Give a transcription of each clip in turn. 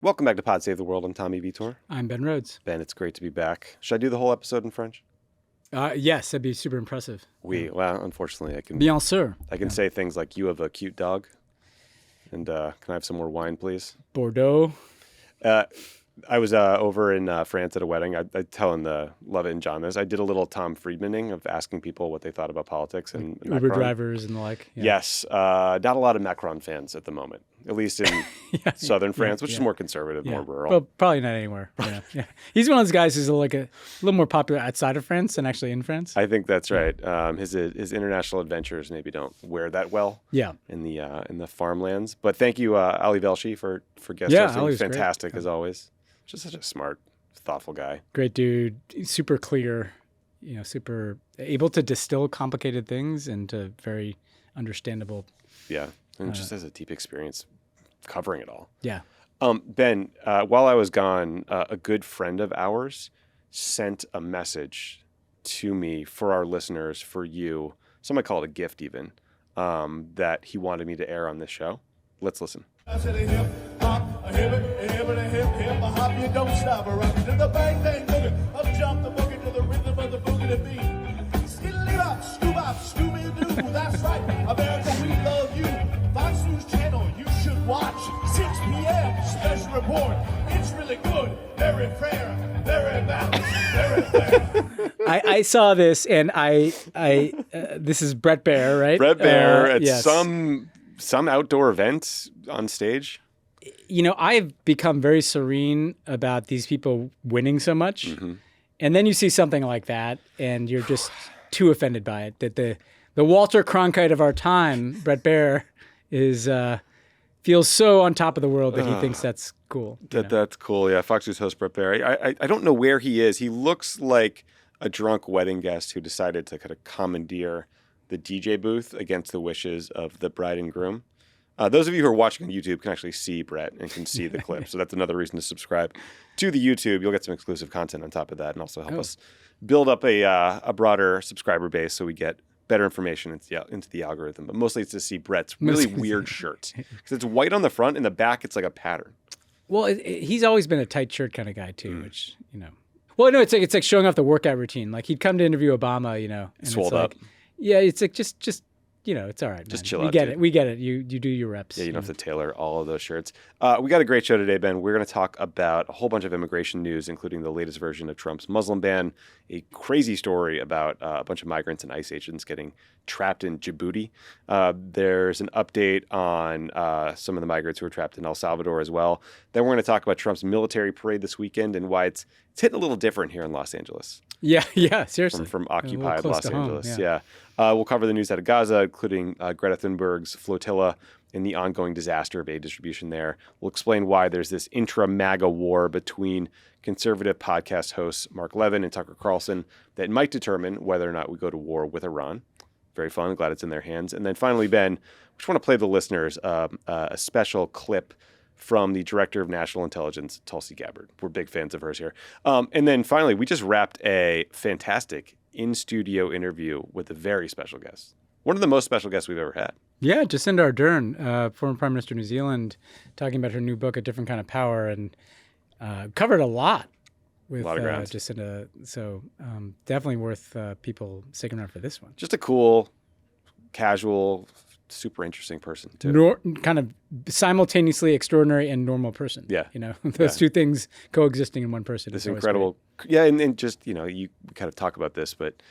Welcome back to Pod Save the World. I'm Tommy Vietor. I'm Ben Rhoes. Ben, it's great to be back. Should I do the whole episode in French? Yes, that'd be super impressive. Well, unfortunately, I can. Bien sûr. I can say things like, "You have a cute dog," and "Can I have some more wine, please?" Bordeaux. I was over in France at a wedding. I telling the Lovett and John this. I did a little Tom Friedmaning of asking people what they thought about politics and Uber Macron. drivers and the like. Yeah. Yes, not a lot of Macron fans at the moment, at least in southern France, which is more conservative, more rural. Well, probably not anywhere. Yeah. He's one of those guys who's like a little more popular outside of France than actually in France. I think that's right. His international adventures maybe don't wear that well. Yeah. In the farmlands. But thank you, Ali Velshi, for guest hosting. Ali's fantastic great. as always. Just such a smart, thoughtful guy. Great dude, super clear, super able to distill complicated things into very understandable. Yeah, and just has a deep experience covering it all. Yeah. Ben, while I was gone, a good friend of ours sent a message to me for our listeners, for you. Some might call it a gift even, that he wanted me to air on this show. Let's listen. I said a hip hop, a hip a hop, you don't stop around to the bang bang boogie, up jump the boogie to the rhythm of the boogie to beat. Skiddly bop, Scooby Doo, that's right, America, we love you. Fox News Channel, you should watch. 6 p.m. special report. It's really good, very fair, very balanced, very fair. I saw this, and I this is Brett Baer, right? Brett Baer at yes. some outdoor event on stage. I've become very serene about these people winning so much. Mm-hmm. And then you see something like that, and you're just too offended by it. That the Walter Cronkite of our time, Brett Baer, feels so on top of the world that he thinks that's cool. That's cool. Yeah, Fox News host Brett Baer. I don't know where he is. He looks like a drunk wedding guest who decided to kind of commandeer the DJ booth against the wishes of the bride and groom. Those of you who are watching on YouTube can actually see Brett and can see the clip. So that's another reason to subscribe to the YouTube. You'll get some exclusive content on top of that and also help us build up a broader subscriber base so we get better information into the algorithm. But mostly it's to see Brett's really weird shirt. Because it's white on the front. In the back, it's like a pattern. Well, he's always been a tight shirt kind of guy too, which, Well, no, it's like showing off the workout routine. Like he'd come to interview Obama, and Swolled up. Yeah, it's like just it's all right, man. Just chill out. We get it. You do your reps. Yeah, you don't have to tailor all of those shirts. We got a great show today, Ben. We're going to talk about a whole bunch of immigration news, including the latest version of Trump's Muslim ban, a crazy story about a bunch of migrants and ICE agents getting trapped in Djibouti. There's an update on some of the migrants who were trapped in El Salvador as well. Then we're going to talk about Trump's military parade this weekend and why it's hitting a little different here in Los Angeles. Yeah, seriously. From occupied Los Angeles. Home, yeah. We'll cover the news out of Gaza, including Greta Thunberg's Flotilla and the ongoing disaster of aid distribution there. We'll explain why there's this intra-MAGA war between conservative podcast hosts Mark Levin and Tucker Carlson that might determine whether or not we go to war with Iran. Very fun. Glad it's in their hands. And then finally, Ben, we just want to play the listeners a special clip from the Director of National Intelligence, Tulsi Gabbard. We're big fans of hers here. And then finally, we just wrapped a fantastic in-studio interview with a very special guest. One of the most special guests we've ever had. Yeah, Jacinda Ardern, former Prime Minister of New Zealand, talking about her new book, A Different Kind of Power, and covered a lot with Jacinda. So definitely worth people sticking around for this one. Just a cool, casual, super interesting person too. Kind of simultaneously extraordinary and normal person. Yeah. Those two things coexisting in one person. This incredible. Yeah. And just, you kind of talk about this, but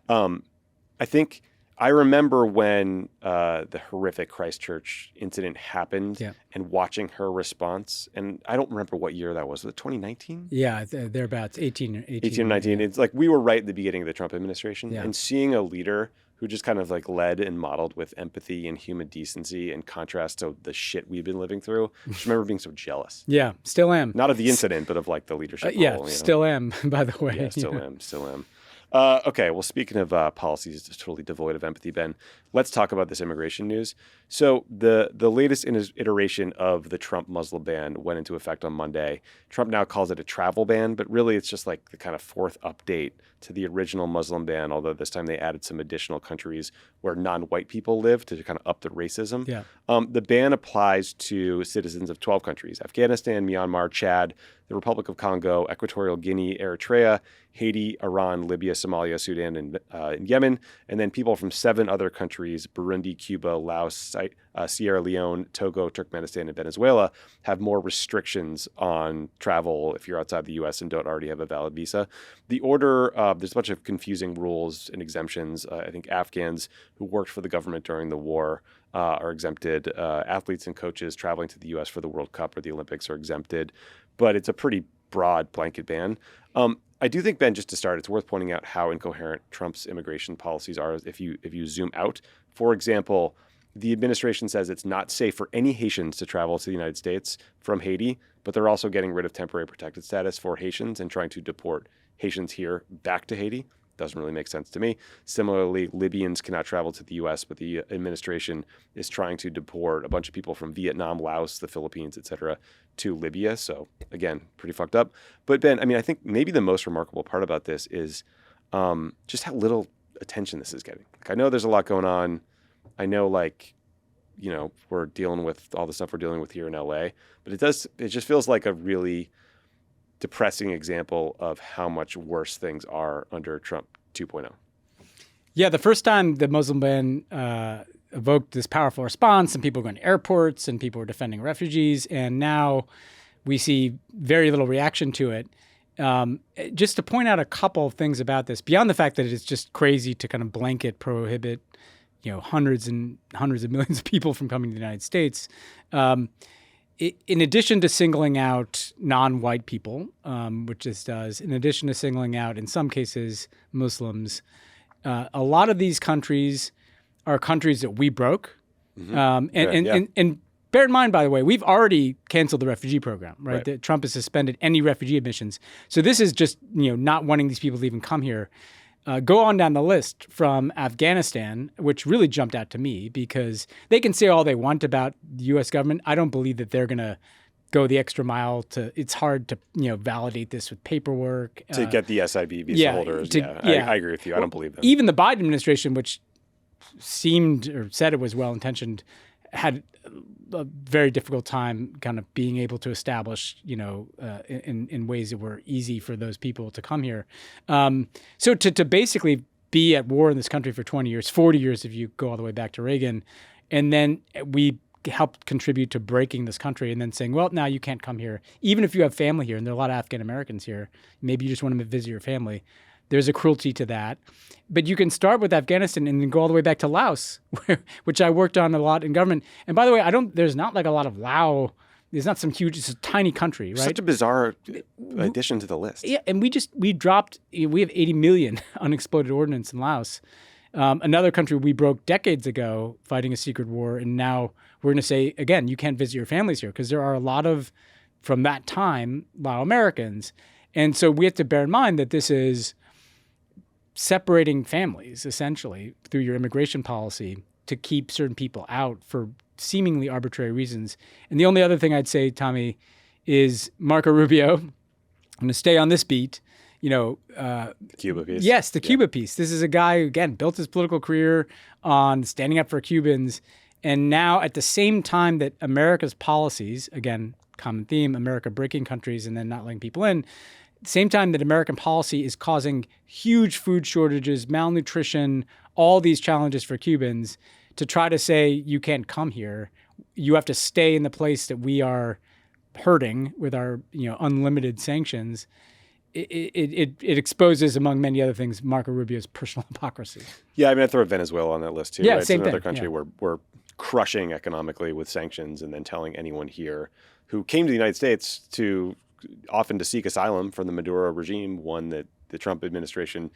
I think I remember when the horrific Christchurch incident happened and watching her response. And I don't remember what year that was. Was it 2019? Yeah. Thereabouts 18 or 19. Yeah. It's like we were right at the begining of the Trump administration and seeing a leader who just kind of like led and modeled with empathy and human decency in contrast to the shit we've been living through. I just remember being so jealous. Yeah, still am. Not of the incident, but of like the leadership role. Still am, by the way. Yeah, still am. Okay, well, speaking of policies totally devoid of empathy, Ben, let's talk about this immigration news. So the latest iteration of the Trump Muslim ban went into effect on Monday. Trump now calls it a travel ban, but really it's just like the kind of fourth update to the original Muslim ban, although this time they added some additional countries where non-white people live to kind of up the racism. Yeah. The ban applies to citizens of 12 countries: Afghanistan, Myanmar, Chad, the Republic of Congo, Equatorial Guinea, Eritrea, Haiti, Iran, Libya, Somalia, Sudan, and Yemen, and then people from 7 other countries: Burundi, Cuba, Laos, Sierra Leone, Togo, Turkmenistan, and Venezuela, have more restrictions on travel if you're outside the U.S. and don't already have a valid visa. The order, there's a bunch of confusing rules and exemptions. I think Afghans who worked for the government during the war are exempted. Athletes and coaches traveling to the U.S. for the World Cup or the Olympics are exempted. But it's a pretty broad blanket ban. I do think, Ben, just to start, it's worth pointing out how incoherent Trump's immigration policies are if you zoom out. For example, the administration says it's not safe for any Haitians to travel to the United States from Haiti, but they're also getting rid of temporary protected status for Haitians and trying to deport Haitians here back to Haiti. Doesn't really make sense to me. Similarly, Libyans cannot travel to the U.S., but the administration is trying to deport a bunch of people from Vietnam, Laos, the Philippines, et cetera, to Libya. So again, pretty fucked up. But Ben, I mean, I think maybe the most remarkable part about this is just how little attention this is getting. Like, I know there's a lot going on. I know, like, you know, we're dealing with all the stuff we're dealing with here in LA, but it just feels like a really depressing example of how much worse things are under Trump 2.0. Yeah, the first time the Muslim ban evoked this powerful response, and people were going to airports and people were defending refugees, and now we see very little reaction to it. Just to point out a couple of things about this, beyond the fact that it's just crazy to kind of blanket prohibit, you know, hundreds and hundreds of millions of people from coming to the United States. In addition to singling out non-white people, which this does, in addition to singling out, in some cases, Muslims, a lot of these countries are countries that we broke. Mm-hmm. And bear in mind, by the way, we've already canceled the refugee program, right? That Trump has suspended any refugee admissions. So this is just, you know, not wanting these people to even come here. Go on down the list from Afghanistan, which really jumped out to me because they can say all they want about the U.S. government. I don't believe that they're going to go the extra mile it's hard to, you know, validate this with paperwork. To get the SIV visa holders. I agree with you. I don't believe them. Even the Biden administration, which seemed or said it was well-intentioned, had a very difficult time kind of being able to establish, you know, in ways that were easy for those people to come here. So to basically be at war in this country for 20 years, 40 years if you go all the way back to Reagan, and then we helped contribute to breaking this country and then saying, well, now you can't come here, even if you have family here, and there are a lot of Afghan Americans here. Maybe you just want to visit your family. There's a cruelty to that. But you can start with Afghanistan and then go all the way back to Laos, which I worked on a lot in government. And by the way, there's not like a lot of Lao. There's not some huge, it's a tiny country, right? Such a bizarre addition to the list. Yeah, and we have 80 million unexploded ordnance in Laos. Another country we broke decades ago fighting a secret war. And now we're going to say, again, you can't visit your families here because there are a lot of, from that time, Lao Americans. And so we have to bear in mind that this is separating families, essentially, through your immigration policy to keep certain people out for seemingly arbitrary reasons. And the only other thing I'd say, Tommy, is Marco Rubio. I'm going to stay on this beat. You know, the Cuba piece. Yes, the Cuba piece. This is a guy who, again, built his political career on standing up for Cubans. And now, at the same time that America's policies, again, common theme, America breaking countries and then not letting people in, same time that American policy is causing huge food shortages, malnutrition, all these challenges for Cubans, to try to say you can't come here. You have to stay in the place that we are hurting with our, you know, unlimited sanctions. It exposes, among many other things, Marco Rubio's personal hypocrisy. Yeah, I mean, I throw Venezuela on that list too. Yeah, right? same it's another thing. country where we're crushing economically with sanctions and then telling anyone here who came to the United States often to seek asylum from the Maduro regime, one that the Trump administration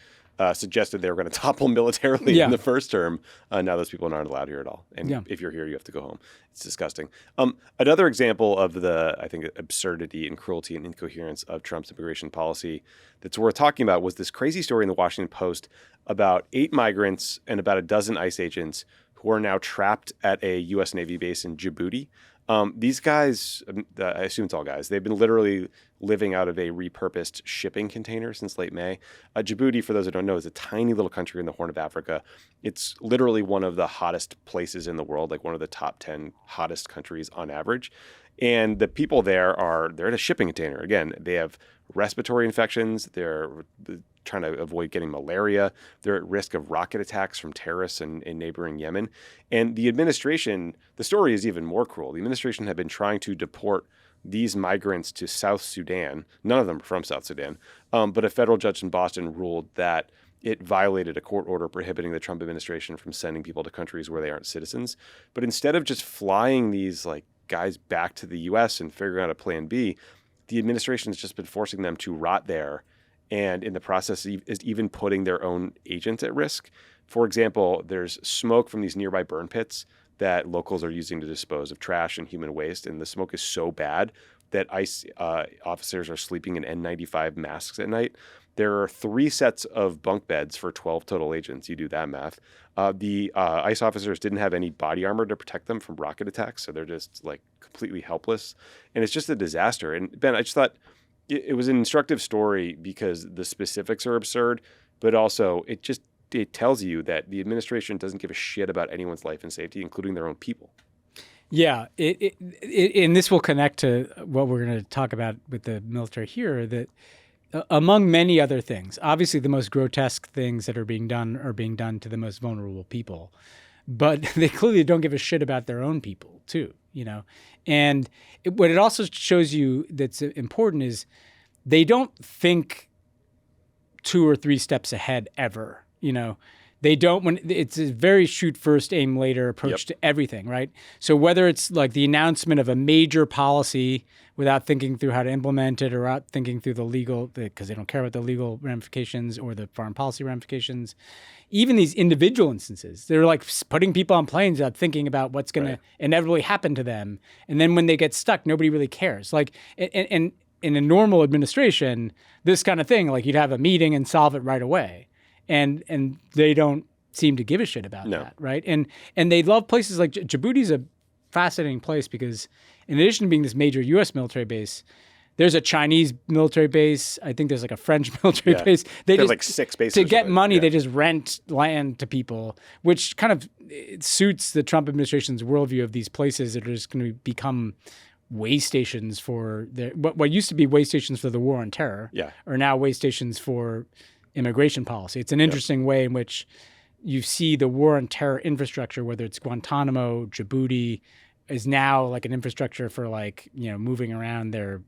suggested they were going to topple militarily in the first term. Now those people aren't allowed here at all. And if you're here, you have to go home. It's disgusting. Another example of the, I think, absurdity and cruelty and incoherence of Trump's immigration policy that's worth talking about was this crazy story in the Washington Post about 8 migrants and about a dozen ICE agents who who are now trapped at a U.S. Navy base in Djibouti. These guys, I assume it's all guys, they've been literally living out of a repurposed shipping container since late May. Djibouti, for those who don't know, is a tiny little country in the Horn of Africa. It's literally one of the hottest places in the world, like one of the top 10 hottest countries on average. And the people there they're in a shipping container. Again, they have respiratory infections. They're trying to avoid getting malaria. They're at risk of rocket attacks from terrorists in neighboring Yemen. And the administration, the story is even more cruel. The administration had been trying to deport these migrants to South Sudan. None of them are from South Sudan. But a federal judge in Boston ruled that it violated a court order prohibiting the Trump administration from sending people to countries where they aren't citizens. But instead of just flying these guys back to the U.S. and figuring out a plan B, the administration has just been forcing them to rot there, and in the process is even putting their own agents at risk. For example, there's smoke from these nearby burn pits that locals are using to dispose of trash and human waste, and the smoke is so bad that ICE officers are sleeping in N95 masks at night. There are 3 sets of bunk beds for 12 total agents. You do that math. The ICE officers didn't have any body armor to protect them from rocket attacks, so they're just completely helpless. And it's just a disaster. And Ben, I just thought it was an instructive story because the specifics are absurd, but also it tells you that the administration doesn't give a shit about anyone's life and safety, including their own people. Yeah, and this will connect to what we're going to talk about with the military here, that among many other things, obviously the most grotesque things that are being done to the most vulnerable people, but they clearly don't give a shit about their own people too, And what it also shows you that's important is they don't think 2 or 3 steps ahead ever, They don't, it's a very shoot first, aim later approach to everything, right? So whether it's the announcement of a major policy without thinking through how to implement it or without thinking through the legal, because they don't care about the legal ramifications or the foreign policy ramifications, even these individual instances, they're putting people on planes without thinking about what's going to inevitably happen to them. And then when they get stuck, nobody really cares. And in a normal administration, this kind of thing, you'd have a meeting and solve it right away. And they don't seem to give a shit about that, right? And they love places like Djibouti's a fascinating place because in addition to being this major U.S. military base, there's a Chinese military base. I think there's a French military base. They just 6 bases. To get money, they just rent land to people, which kind of suits the Trump administration's worldview of these places that are just going to become way stations for what used to be way stations for the war on terror are now way stations for immigration policy. It's an interesting way in which you see the war on terror infrastructure, whether it's Guantánamo, Djibouti, is now an infrastructure for moving around their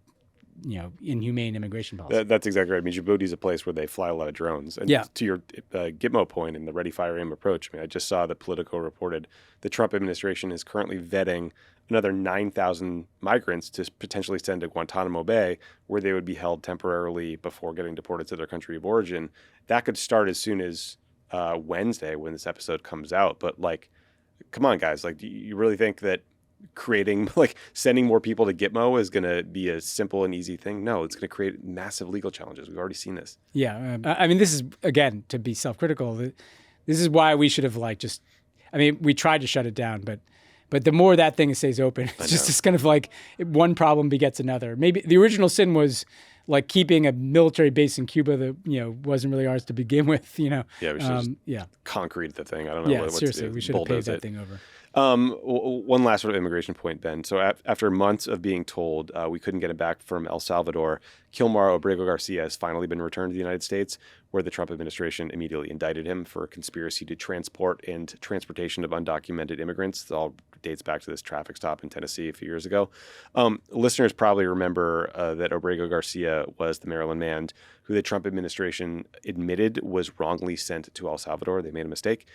inhumane immigration policy. That's exactly right. I mean, Djibouti is a place where they fly a lot of drones. And to your Gitmo point in the ready, fire, aim approach, I just saw the Politico reported the Trump administration is currently vetting another 9,000 migrants to potentially send to Guantanamo Bay, where they would be held temporarily before getting deported to their country of origin. That could start as soon as Wednesday when this episode comes out. But come on, guys, do you really think that creating sending more people to Gitmo is going to be a simple and easy thing? No, it's going to create massive legal challenges. We've already seen this. Yeah. This is, again, to be self-critical, this is why we should have we tried to shut it down, but the more that thing stays open, it's just this kind of one problem begets another. Maybe the original sin was keeping a military base in Cuba that wasn't really ours to begin with. Yeah, we should just concrete the thing. I don't know. Yeah, seriously, we should have paved that thing over. One last sort of immigration point, Ben. So after months of being told we couldn't get him back from El Salvador, Kilmar Abrego Garcia has finally been returned to the United States, where the Trump administration immediately indicted him for conspiracy to transport and transportation of undocumented immigrants. It all dates back to this traffic stop in Tennessee a few years ago. Listeners probably remember that Abrego Garcia was the Maryland man who the Trump administration admitted was wrongly sent to El Salvador. They made a mistake.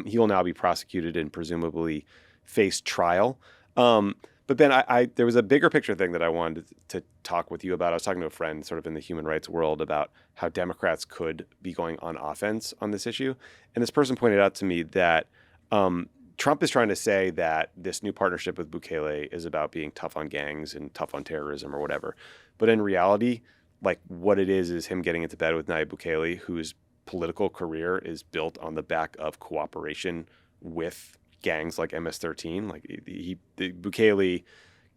He will now be prosecuted and presumably face trial. But Ben, there was a bigger picture thing that I wanted to talk with you about. I was talking to a friend sort of in the human rights world about how Democrats could be going on offense on this issue. And this person pointed out to me that Trump is trying to say that this new partnership with Bukele is about being tough on gangs and tough on terrorism or whatever. But in reality, what it is him getting into bed with Nayib Bukele, whose political career is built on the back of cooperation with gangs like MS-13. Like Bukele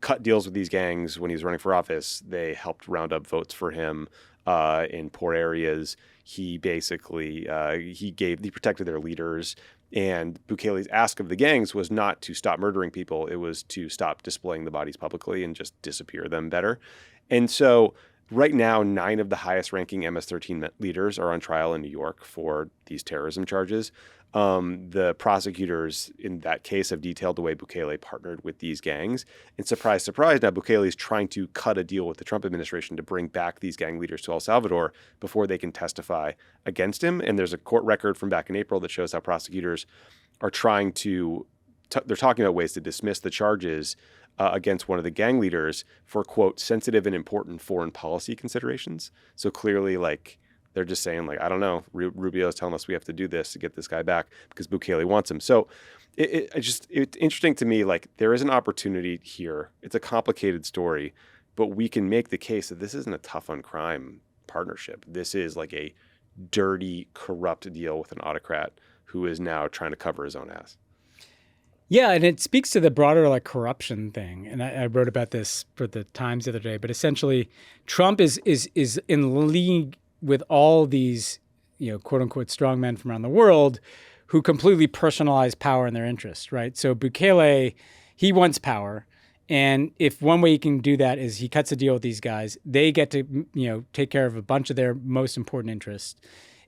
cut deals with these gangs when he was running for office. They helped round up votes for him in poor areas. He basically he protected their leaders. And Bukele's ask of the gangs was not to stop murdering people. It was to stop displaying the bodies publicly and just disappear them better. And so right now, 9 of the highest-ranking MS-13 leaders are on trial in New York for these terrorism charges. The prosecutors in that case have detailed the way Bukele partnered with these gangs. And surprise, surprise, now Bukele is trying to cut a deal with the Trump administration to bring back these gang leaders to El Salvador before they can testify against him. And there's a court record from back in April that shows how prosecutors are trying to they're talking about ways to dismiss the charges against one of the gang leaders for, quote, sensitive and important foreign policy considerations. So clearly, like, they're just saying, like, I don't know, Rubio is telling us we have to do this to get this guy back because Bukele wants him. So it's interesting to me, like, there is an opportunity here. It's a complicated story, but we can make the case that this isn't a tough on crime partnership. This is like a dirty, corrupt deal with an autocrat who is now trying to cover his own ass. Yeah, and it speaks to the broader like corruption thing. And I wrote about this for the Times the other day. But essentially, Trump is in league with all these, quote unquote, strong men from around the world who completely personalize power in their interest, right? So Bukele, he wants power. And if one way he can do that is he cuts a deal with these guys, they get to, take care of a bunch of their most important interests.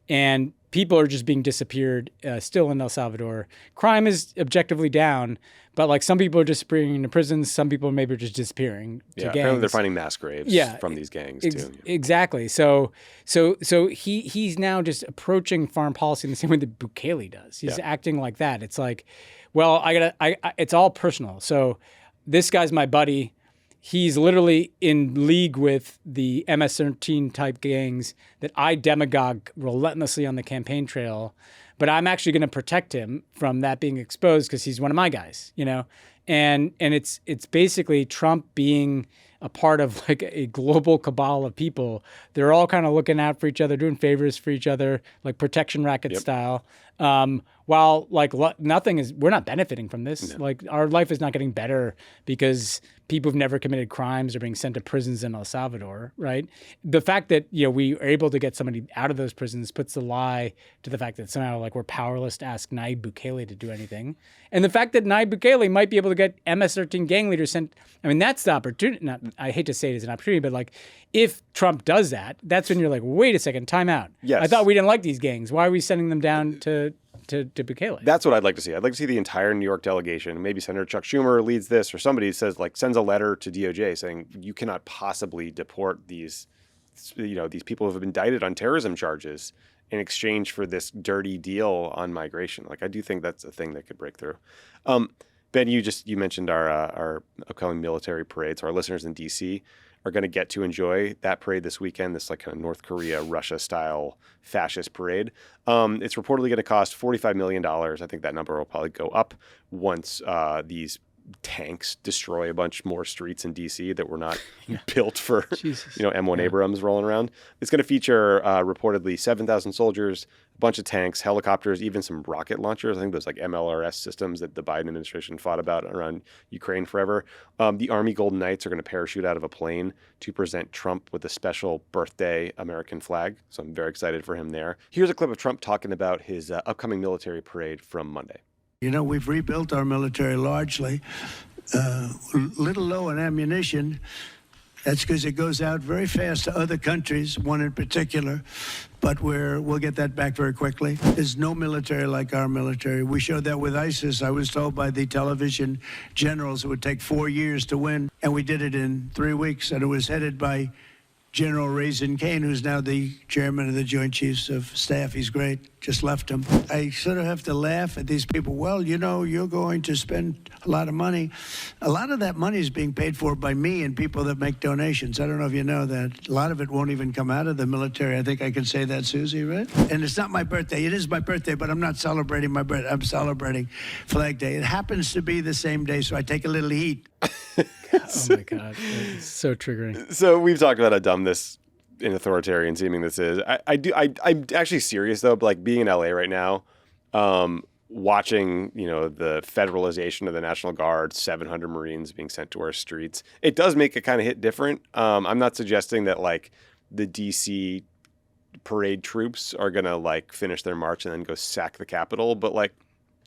And people are just being disappeared still in El Salvador. Crime is objectively down, but like some people are disappearing into prisons. Some people maybe are just disappearing to gangs. Apparently they're finding mass graves from these gangs too. Exactly. So he's now just approaching foreign policy in the same way that Bukele does. He's acting like that. It's like, well, it's all personal. So this guy's my buddy. He's literally in league with the MS-13 type gangs that I demagogue relentlessly on the campaign trail, but I'm actually going to protect him from that being exposed because he's one of my guys, And it's basically Trump being a part of like a global cabal of people. They're all kind of looking out for each other, doing favors for each other, like protection racket style. While like we're not benefiting from this. No. Like our life is not getting better because people who've never committed crimes are being sent to prisons in El Salvador, right? The fact that, we are able to get somebody out of those prisons puts the lie to the fact that somehow like we're powerless to ask Nayib Bukele to do anything. And the fact that Nayib Bukele might be able to get MS-13 gang leaders sent, that's the opportunity. I hate to say it as an opportunity, but like if Trump does that, that's when you're like, wait a second, time out. Yes. I thought we didn't like these gangs. Why are we sending them down to Bukele? That's what I'd like to see. I'd like to see the entire New York delegation. Maybe Senator Chuck Schumer leads this, or somebody sends a letter to DOJ saying you cannot possibly deport these people who have been indicted on terrorism charges in exchange for this dirty deal on migration. Like I do think that's a thing that could break through. Ben, you mentioned our upcoming military parade. So our listeners in DC are going to get to enjoy that parade this weekend, this like kind of North Korea, Russia-style fascist parade. It's reportedly going to cost $45 million. I think that number will probably go up once these tanks destroy a bunch more streets in DC that were not built for M1 Abrams rolling around. It's going to feature reportedly 7,000 soldiers, a bunch of tanks, helicopters, even some rocket launchers. I think those like MLRS systems that the Biden administration fought about around Ukraine forever. The Army Golden Knights are going to parachute out of a plane to present Trump with a special birthday American flag. So I'm very excited for him there. Here's a clip of Trump talking about his upcoming military parade from Monday. We've rebuilt our military largely, little low on ammunition. That's because it goes out very fast to other countries, one in particular, but we'll get that back very quickly. There's no military like our military. We showed that with ISIS. I was told by the television generals it would take 4 years to win, and we did it in 3 weeks, and it was headed by General Raisin Kane, who's now the chairman of the Joint Chiefs of Staff. He's great. Just left him. I sort of have to laugh at these people. Well, you're going to spend a lot of money. A lot of that money is being paid for by me and people that make donations. I don't know if you know that. A lot of it won't even come out of the military. I think I can say that, Susie, right? And it's not my birthday. It is my birthday, but I'm not celebrating my birthday. I'm celebrating Flag Day. It happens to be the same day, so I take a little heat. Oh my God, it's so triggering. So we've talked about how dumb this and authoritarian seeming this is. I'm actually serious though. But like being in LA right now, watching, the federalization of the National Guard, 700 Marines being sent to our streets, it does make it kind of hit different. I'm not suggesting that like the DC parade troops are going to like finish their march and then go sack the Capitol, but like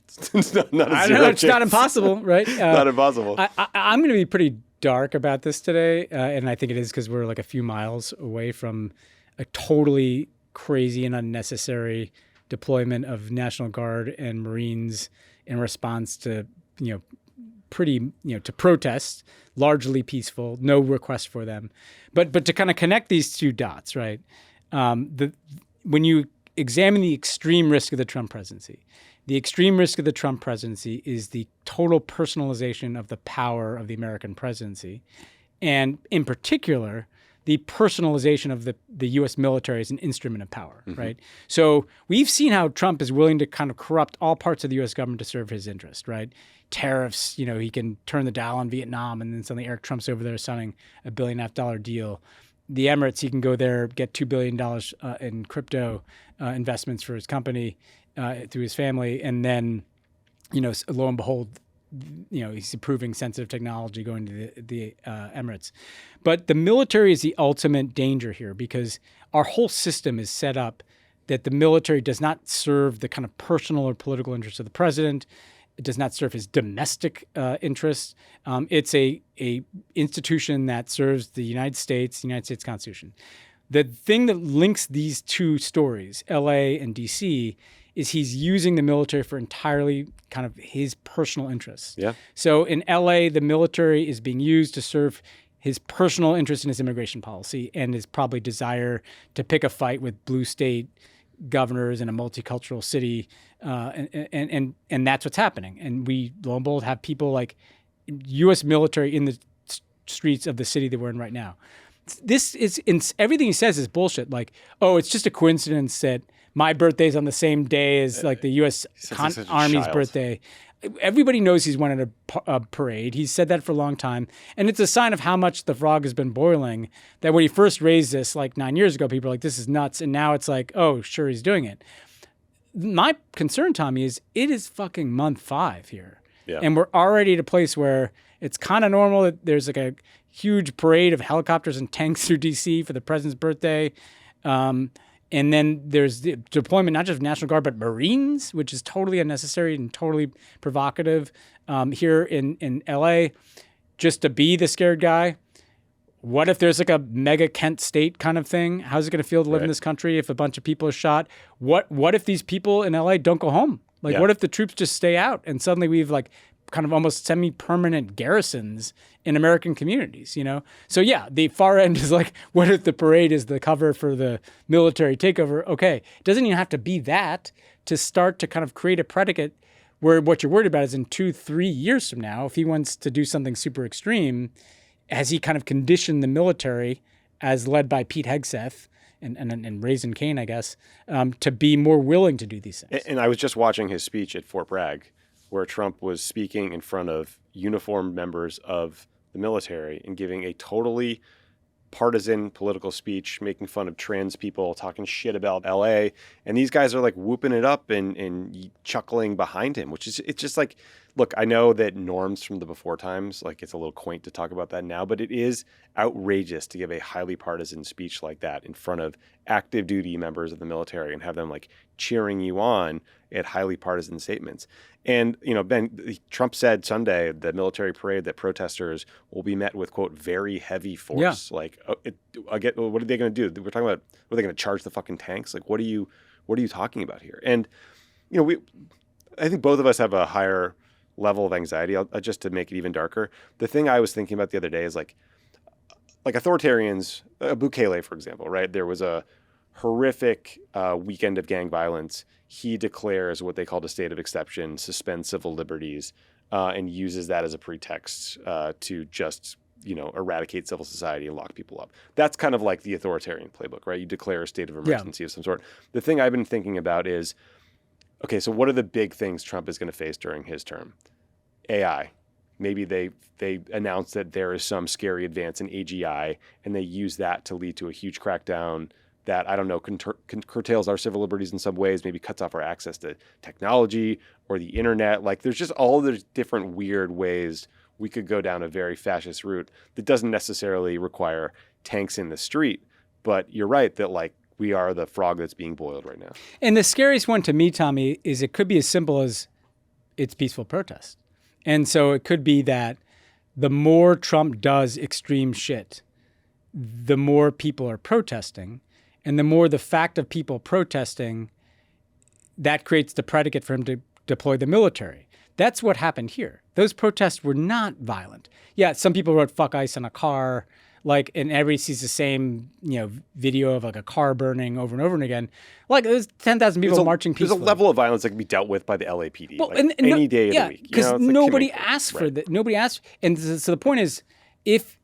it's not a zero chance. It's not impossible, right? Not impossible. I'm going to be pretty dark about this today, and I think it is because we're like a few miles away from a totally crazy and unnecessary deployment of National Guard and Marines in response to, to protests, largely peaceful, no request for them. But to kind of connect these two dots, right? When you examine the extreme risk of the Trump presidency, the extreme risk of the Trump presidency is the total personalization of the power of the American presidency. And in particular, the personalization of the U.S. military as an instrument of power, right? So we've seen how Trump is willing to kind of corrupt all parts of the U.S. government to serve his interest, right? Tariffs, he can turn the dial on Vietnam, and then suddenly Eric Trump's over there signing a $1.5 billion deal. The Emirates, he can go there, get $2 billion in crypto investments for his company through his family, and then, lo and behold, he's approving sensitive technology going to the Emirates. But the military is the ultimate danger here because our whole system is set up that the military does not serve the kind of personal or political interests of the president. It does not serve his domestic interests. It's a institution that serves the United States Constitution. The thing that links these two stories, LA and DC, is he's using the military for entirely kind of his personal interests. Yeah. So in LA, the military is being used to serve his personal interest in his immigration policy and his probably desire to pick a fight with blue state governors in a multicultural city. And that's what's happening. And we, lo and behold, have people like U.S. military in the streets of the city that we're in right now. This is everything he says is bullshit. Like, it's just a coincidence that my birthday's on the same day as like the U.S. Army's birthday. Everybody knows he's won at a parade. He's said that for a long time. And it's a sign of how much the frog has been boiling that when he first raised this like 9 years ago, people were like, this is nuts. And now it's like, oh, sure, he's doing it. My concern, Tommy, is it is fucking month 5 here. Yeah. And we're already at a place where it's kind of normal that there's like a huge parade of helicopters and tanks through D.C. for the president's birthday. And then there's the deployment, not just of National Guard, but Marines, which is totally unnecessary and totally provocative here in L.A. just to be the scared guy. What if there's like a mega Kent state kind of thing? How's it going to feel to live in this country if a bunch of people are shot? What if these people in L.A. don't go home? Like, what if the troops just stay out and suddenly we've like kind of almost semi-permanent garrisons in American communities, So the far end is like, what if the parade is the cover for the military takeover? Okay, it doesn't even have to be that to start to kind of create a predicate where what you're worried about is in 2-3 years from now, if he wants to do something super extreme, has he kind of conditioned the military as led by Pete Hegseth and Raisin Kane, I guess, to be more willing to do these things? And I was just watching his speech at Fort Bragg, where Trump was speaking in front of uniformed members of the military and giving a totally partisan political speech, making fun of trans people, talking shit about LA. And these guys are like whooping it up and chuckling behind him, which is, it's just like, look, I know that norms from the before times, like it's a little quaint to talk about that now, but it is outrageous to give a highly partisan speech like that in front of active duty members of the military and have them like cheering you on at highly partisan statements. And, Ben, Trump said Sunday at the military parade that protesters will be met with, quote, very heavy force. Yeah. Like, what are they going to do? We're talking about, are they going to charge the fucking tanks? Like, what are you talking about here? And, I think both of us have a higher level of anxiety. Just to make it even darker, the thing I was thinking about the other day is like authoritarians, Bukele, for example, right? There was a horrific weekend of gang violence. He declares what they called a state of exception, suspends civil liberties, and uses that as a pretext to just, eradicate civil society and lock people up. That's kind of like the authoritarian playbook, right? You declare a state of emergency of some sort. The thing I've been thinking about is, okay, so what are the big things Trump is going to face during his term? AI. Maybe they announce that there is some scary advance in AGI, and they use that to lead to a huge crackdown that, I don't know, curtails our civil liberties in some ways, maybe cuts off our access to technology or the internet. Like, there's just all those different weird ways we could go down a very fascist route that doesn't necessarily require tanks in the street. But you're right that, like, we are the frog that's being boiled right now. And the scariest one to me, Tommy, is it could be as simple as it's peaceful protest. And so it could be that the more Trump does extreme shit, the more people are protesting. And the more the fact of people protesting, that creates the predicate for him to deploy the military. That's what happened here. Those protests were not violent. Yeah, some people wrote "fuck ICE" on a car, like, and everybody sees the same, video of like a car burning over and over and again. Like, there's 10,000 people marching peacefully. There's a level of violence that can be dealt with by the LAPD, well, any day of the week. Because nobody asked for that. Nobody asked. And so the point is, if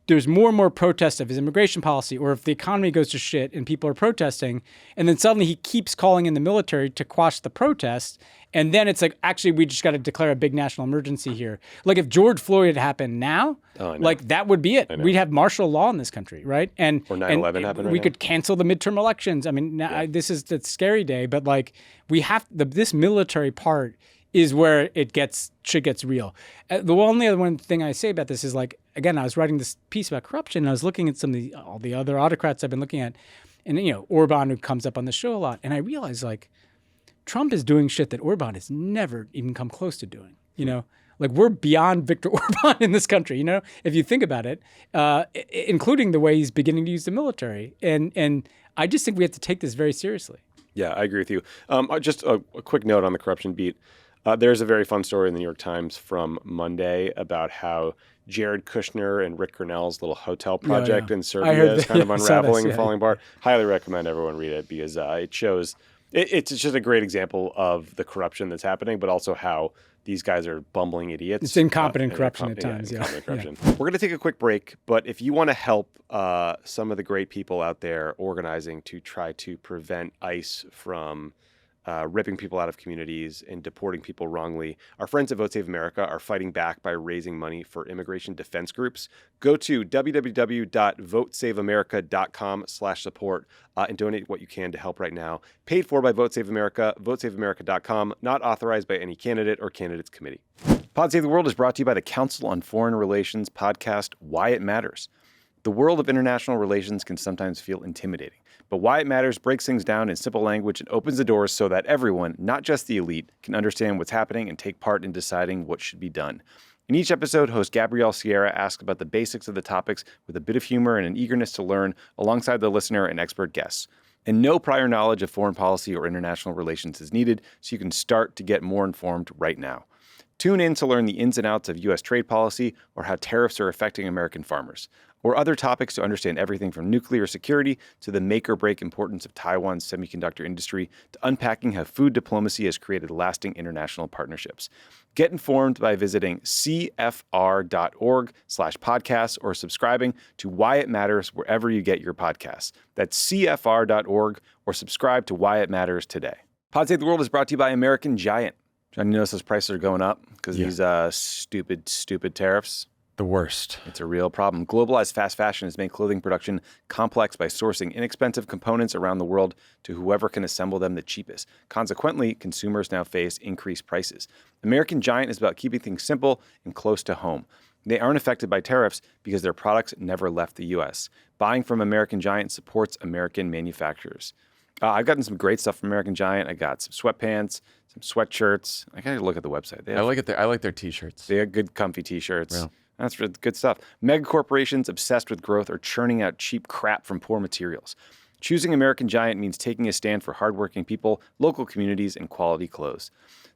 there's more and more protests of his immigration policy, or if the economy goes to shit and people are protesting, and then suddenly he keeps calling in the military to quash the protests, and then it's like, actually, we just got to declare a big national emergency here. Like, if George Floyd had happened now, like, that would be it. We'd have martial law in this country, right? Or 9/11 happened. We could cancel the midterm elections. I mean, this is the scary day, but like, we have this military part is where shit gets real. The only other one thing I say about this is, like, again, I was writing this piece about corruption, and I was looking at all the other autocrats I've been looking at, and Orban, who comes up on the show a lot, and I realized, like, Trump is doing shit that Orban has never even come close to doing. Like, we're beyond Viktor Orban in this country. If you think about it, including the way he's beginning to use the military, and I just think we have to take this very seriously. Yeah, I agree with you. Just a quick note on the corruption beat. There's a very fun story in the New York Times from Monday about how Jared Kushner and Rick Grenell's little hotel project in Serbia is kind of unraveling and falling apart. Highly recommend everyone read it, because it shows it's just a great example of the corruption that's happening, but also how these guys are bumbling idiots. It's incompetent corruption at times. Incompetent corruption. We're going to take a quick break, but if you want to help some of the great people out there organizing to try to prevent ICE from ripping people out of communities and deporting people wrongly, our friends at Vote Save America are fighting back by raising money for immigration defense groups. Go to www.votesaveamerica.com/support and donate what you can to help right now. Paid for by Vote Save America, votesaveamerica.com, not authorized by any candidate or candidates committee. Pod Save the World is brought to you by the Council on Foreign Relations podcast, Why It Matters. The world of international relations can sometimes feel intimidating, but Why It Matters breaks things down in simple language and opens the doors so that everyone, not just the elite, can understand what's happening and take part in deciding what should be done. In each episode, host Gabrielle Sierra asks about the basics of the topics with a bit of humor and an eagerness to learn alongside the listener and expert guests. And no prior knowledge of foreign policy or international relations is needed, so you can start to get more informed right now. Tune in to learn the ins and outs of U.S. trade policy or how tariffs are affecting American farmers, or other topics to understand everything from nuclear security to the make-or-break importance of Taiwan's semiconductor industry to unpacking how food diplomacy has created lasting international partnerships. Get informed by visiting cfr.org/podcasts or subscribing to Why It Matters wherever you get your podcasts. That's cfr.org, or subscribe to Why It Matters today. Pod Save the World is brought to you by American Giant. John, you notice those prices are going up because these stupid tariffs? The worst. It's a real problem. Globalized fast fashion has made clothing production complex by sourcing inexpensive components around the world to whoever can assemble them the cheapest. Consequently, consumers now face increased prices. American Giant is about keeping things simple and close to home. They aren't affected by tariffs because their products never left the U.S. Buying from American Giant supports American manufacturers. I've gotten some great stuff from American Giant. I got some sweatpants, some sweatshirts. I gotta look at the website. I like their t-shirts. They have good, comfy t-shirts. Real. That's good stuff. Mega corporations obsessed with growth are churning out cheap crap from poor materials. Choosing American Giant means taking a stand for hardworking people, local communities, and quality clothes.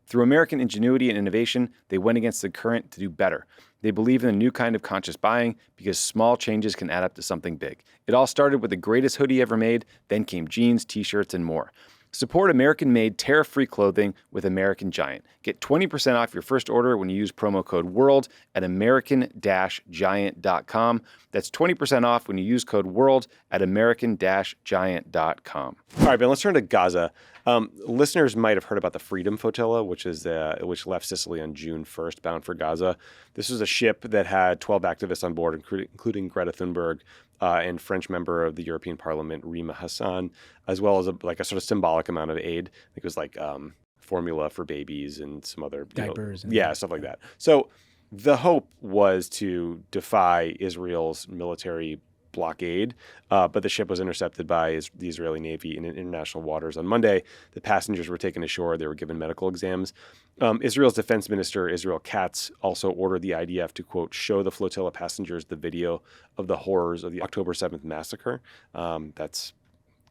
Through American ingenuity and innovation, they went against the current to do better. They believe in a new kind of conscious buying because small changes can add up to something big. It all started with the greatest hoodie ever made, then came jeans, t-shirts, and more. Support American-made, tariff-free clothing with American Giant. Get 20% off your first order when you use promo code WORLD at american-giant.com. That's 20% off when you use code WORLD at american-giant.com. All right, Ben, let's turn to Gaza. Listeners might have heard about the Freedom Flotilla, which left Sicily on June 1st, bound for Gaza. This was a ship that had 12 activists on board, including Greta Thunberg, and French member of the European Parliament, Rima Hassan, as well as a sort of symbolic amount of aid. I think it was like formula for babies and some other diapers. Stuff like that. So the hope was to defy Israel's military blockade, but the ship was intercepted by the Israeli Navy in international waters on Monday. The passengers were taken ashore. They were given medical exams. Israel's defense minister, Israel Katz, also ordered the IDF to, quote, show the flotilla passengers the video of the horrors of the October 7th massacre. That's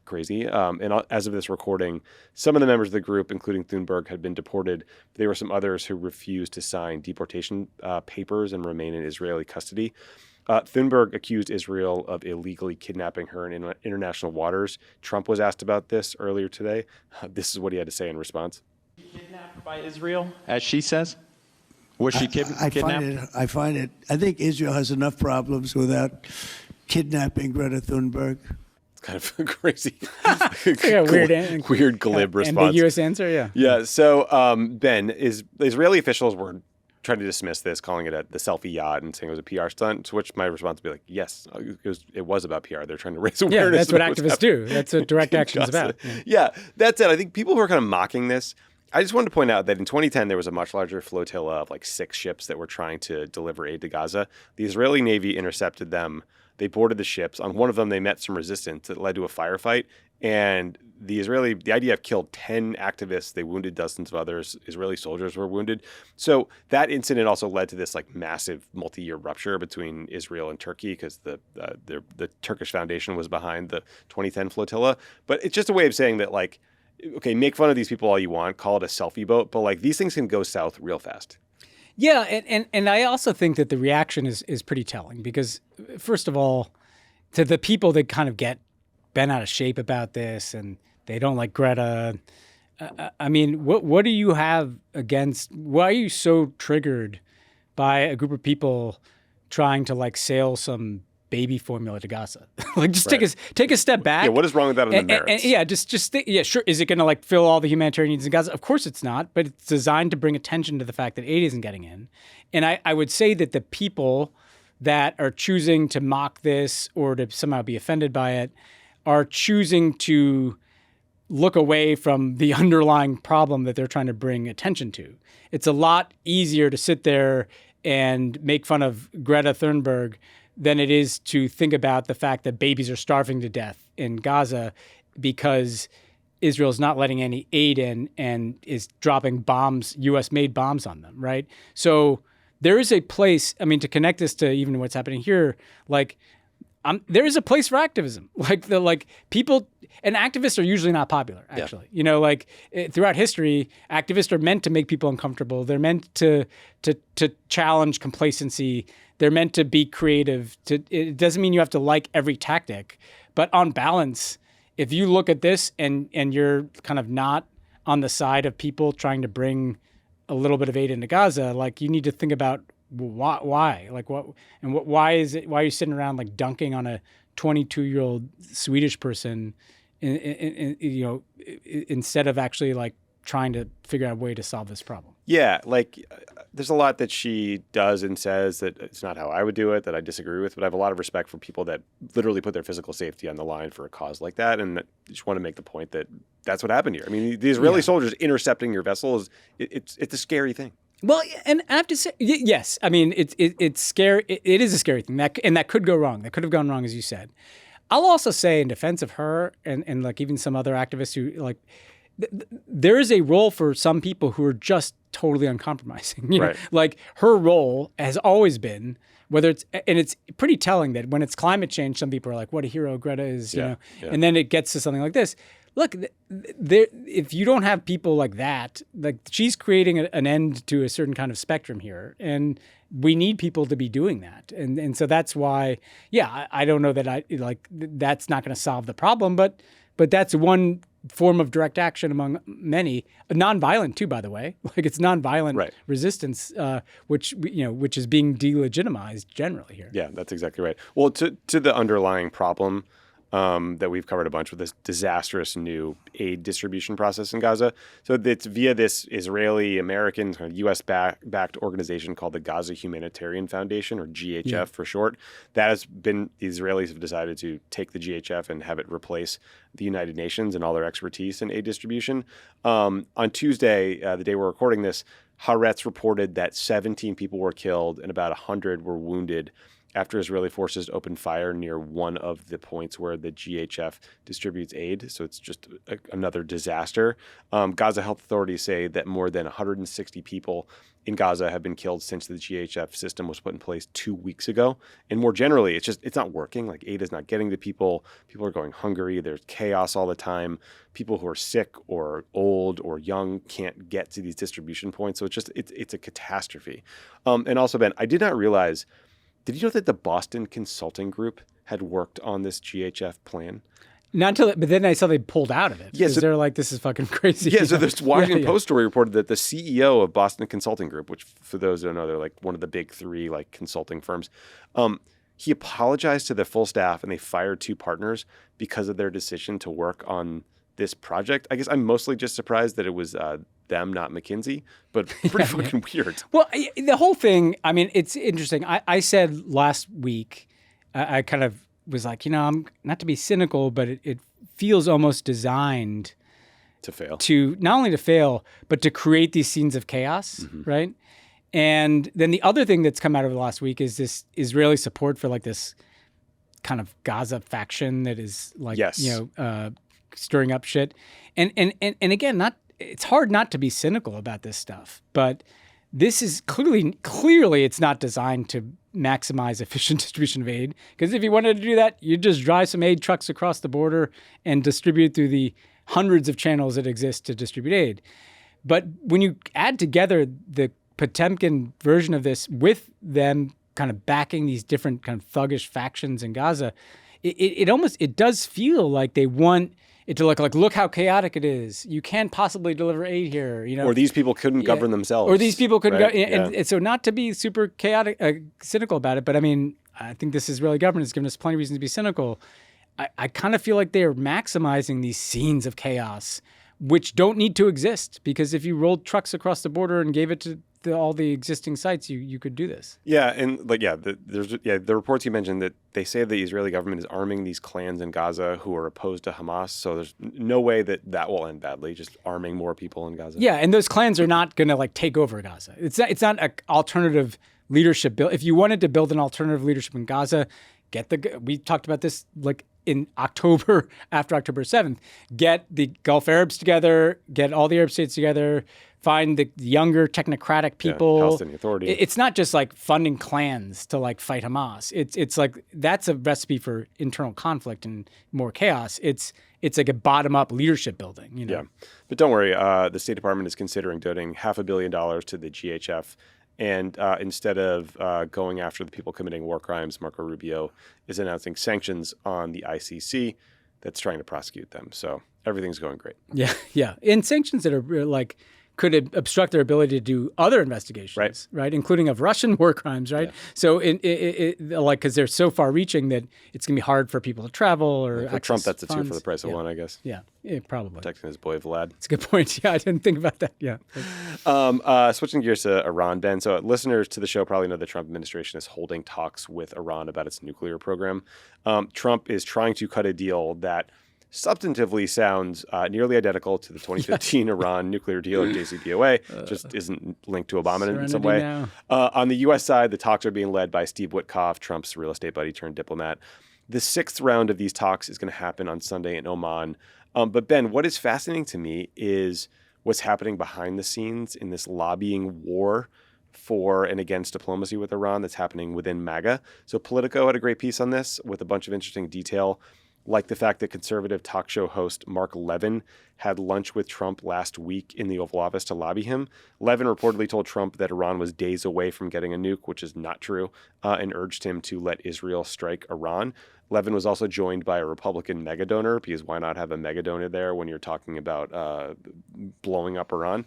crazy. And as of this recording, some of the members of the group, including Thunberg, had been deported. There were some others who refused to sign deportation papers and remain in Israeli custody. Thunberg accused Israel of illegally kidnapping her in international waters. Trump was asked about this earlier today. This is what he had to say in response. Kidnapped by Israel, as she says? Was she kidnapped? I think Israel has enough problems without kidnapping Greta Thunberg. It's kind of crazy. Weird, glib response. Ambiguous answer, yeah. Yeah, so Ben, Israeli officials were trying to dismiss this, calling it the selfie yacht and saying it was a PR stunt, to which my response would be like, yes, it was about PR. They're trying to raise awareness. Yeah, that's what activists do. That's what direct action is about. Yeah, that's it. I think people who are kind of mocking this, I just wanted to point out that in 2010, there was a much larger flotilla of like 6 ships that were trying to deliver aid to Gaza. The Israeli Navy intercepted them. They boarded the ships. On one of them, they met some resistance that led to a firefight. And the IDF killed 10 activists. They wounded dozens of others. Israeli soldiers were wounded. So that incident also led to this like massive multi-year rupture between Israel and Turkey because the Turkish Foundation was behind the 2010 flotilla. But it's just a way of saying that, like, okay, make fun of these people all you want, call it a selfie boat, but like these things can go south real fast. Yeah, and I also think that the reaction is pretty telling because, first of all, to the people that kind of get bent out of shape about this and they don't like Greta, I mean, what do you have against? Why are you so triggered by a group of people trying to like sail some baby formula to Gaza? Like, just take a step back. Yeah, what is wrong with that on the merits? Just think, sure. Is it going to like fill all the humanitarian needs in Gaza? Of course it's not, but it's designed to bring attention to the fact that aid isn't getting in. And I would say that the people that are choosing to mock this or to somehow be offended by it are choosing to look away from the underlying problem that they're trying to bring attention to. It's a lot easier to sit there and make fun of Greta Thunberg than it is to think about the fact that babies are starving to death in Gaza because Israel's not letting any aid in and is dropping bombs, U.S.-made bombs on them, right? So there is a place, I mean, to connect this to even what's happening here, like, there is a place for activism. People and activists are usually not popular, actually. Yeah. Throughout history, activists are meant to make people uncomfortable. They're meant to challenge complacency. They're meant to be creative. It doesn't mean you have to like every tactic, but on balance, if you look at this and you're kind of not on the side of people trying to bring a little bit of aid into Gaza, like you need to think about why, like what, and what, why are you sitting around like dunking on a 22-year-old Swedish person, instead of actually like trying to figure out a way to solve this problem? Yeah, like there's a lot that she does and says that it's not how I would do it, that I disagree with, but I have a lot of respect for people that literally put their physical safety on the line for a cause like that, and just want to make the point that that's what happened here. I mean, the Israeli soldiers intercepting your vessel it's a scary thing. Well, and I have to say, yes, I mean, it's scary. It is a scary thing, that could go wrong. That could have gone wrong, as you said. I'll also say in defense of her and like even some other activists who like, there is a role for some people who are just totally uncompromising. You know? Like her role has always been, and it's pretty telling that when it's climate change, some people are like, what a hero Greta is, you know, and then it gets to something like this. Look, if you don't have people like that, like she's creating an end to a certain kind of spectrum here, and we need people to be doing that, and so that's why, I don't know that that's not going to solve the problem, but that's one form of direct action among many, nonviolent too, by the way. Like it's nonviolent resistance, which is being delegitimized generally here. Yeah, that's exactly right. Well, to the underlying problem. that we've covered a bunch with this disastrous new aid distribution process in Gaza. So it's via this Israeli-American kind of U.S.-backed organization called the Gaza Humanitarian Foundation, or GHF for short. That has been, the Israelis have decided to take the GHF and have it replace the United Nations and all their expertise in aid distribution. On Tuesday, the day we're recording this, Haaretz reported that 17 people were killed and about 100 were wounded after Israeli forces opened fire near one of the points where the GHF distributes aid. So it's just another disaster. Gaza health authorities say that more than 160 people in Gaza have been killed since the GHF system was put in place 2 weeks ago. And more generally, it's not working. Like, aid is not getting to people. People are going hungry. There's chaos all the time. People who are sick or old or young can't get to these distribution points. So it's a catastrophe. And also, Ben, I did not realize, did you know that the Boston Consulting Group had worked on this GHF plan? Not until, but then I saw they pulled out of it. Yeah, so they're like, this is fucking crazy. Yeah, so this Washington Post story reported that the CEO of Boston Consulting Group, which for those who don't know, they're like one of the big three like consulting firms, he apologized to their full staff and they fired 2 partners because of their decision to work on this project. I guess I'm mostly just surprised that it was them, not McKinsey, but pretty fucking weird. Well, the whole thing, I mean, it's interesting. I said last week, I kind of was like, I'm not to be cynical, but it feels almost designed to fail. To not only to fail, but to create these scenes of chaos, right? And then the other thing that's come out of the last week is this Israeli support for like this kind of Gaza faction that is like, stirring up shit. And again, it's hard not to be cynical about this stuff, but this is clearly it's not designed to maximize efficient distribution of aid. Because if you wanted to do that, you'd just drive some aid trucks across the border and distribute through the hundreds of channels that exist to distribute aid. But when you add together the Potemkin version of this with them kind of backing these different kind of thuggish factions in Gaza, it does feel like they want it to look how chaotic it is. You can't possibly deliver aid here, Or these people couldn't govern themselves. Or these people couldn't and so not to be super chaotic, cynical about it, but I mean, I think this Israeli government has given us plenty of reasons to be cynical. I kind of feel like they are maximizing these scenes of chaos, which don't need to exist, because if you rolled trucks across the border and gave it to all the existing sites, you could do this. Yeah, and the reports you mentioned that they say the Israeli government is arming these clans in Gaza who are opposed to Hamas. So there's no way that will end badly. Just arming more people in Gaza. Yeah, and those clans are not going to like take over Gaza. It's not an alternative leadership build. If you wanted to build an alternative leadership in Gaza, we talked about this like in October, after October 7th, get the Gulf Arabs together, get all the Arab states together, find the younger technocratic people. Palestinian Authority. It's not just like funding clans to like fight Hamas. It's like that's a recipe for internal conflict and more chaos. It's like a bottom-up leadership building. Yeah, but don't worry. The State Department is considering donating $500 million to the GHF. And instead of going after the people committing war crimes, Marco Rubio is announcing sanctions on the ICC that's trying to prosecute them. So everything's going great. Yeah. And sanctions that are like could obstruct their ability to do other investigations, right? Including of Russian war crimes, right? Yeah. So, because they're so far-reaching that it's going to be hard for people to travel or for Trump, that's funds. a 2 for the price of 1, I guess. Yeah, probably. Protecting his boy Vlad. That's a good point. Yeah, I didn't think about that. Yeah. Switching gears to Iran, Ben. So listeners to the show probably know the Trump administration is holding talks with Iran about its nuclear program. Trump is trying to cut a deal that substantively sounds nearly identical to the 2015 Iran nuclear deal, or JCPOA, just isn't linked to Obama in some way. On the U.S. side, the talks are being led by Steve Witkoff, Trump's real estate buddy turned diplomat. The 6th round of these talks is going to happen on Sunday in Oman. But Ben, what is fascinating to me is what's happening behind the scenes in this lobbying war for and against diplomacy with Iran that's happening within MAGA. So Politico had a great piece on this with a bunch of interesting detail, like the fact that conservative talk show host Mark Levin had lunch with Trump last week in the Oval Office to lobby him. Levin reportedly told Trump that Iran was days away from getting a nuke, which is not true, and urged him to let Israel strike Iran. Levin was also joined by a Republican mega donor, because why not have a mega donor there when you're talking about blowing up Iran?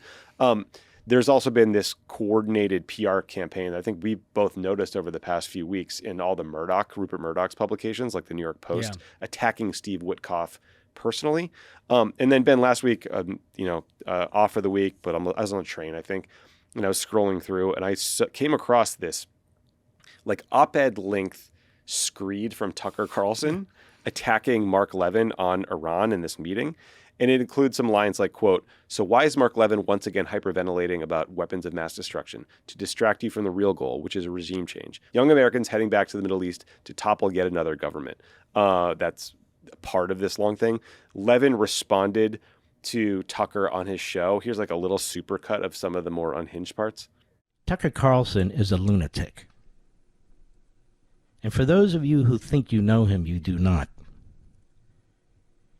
there's also been this coordinated PR campaign that I think we both noticed over the past few weeks in all the Rupert Murdoch's publications, like the New York Post, attacking Steve Witkoff personally. And then Ben, last week, off for the week, but I was on a train, I think, and I was scrolling through, and I came across this like op-ed length screed from Tucker Carlson attacking Mark Levin on Iran in this meeting. And it includes some lines like, quote, "So why is Mark Levin once again hyperventilating about weapons of mass destruction? To distract you from the real goal, which is a regime change. Young Americans heading back to the Middle East to topple yet another government." That's part of this long thing. Levin responded to Tucker on his show. Here's like a little supercut of some of the more unhinged parts. Tucker Carlson is a lunatic. And for those of you who think you know him, you do not.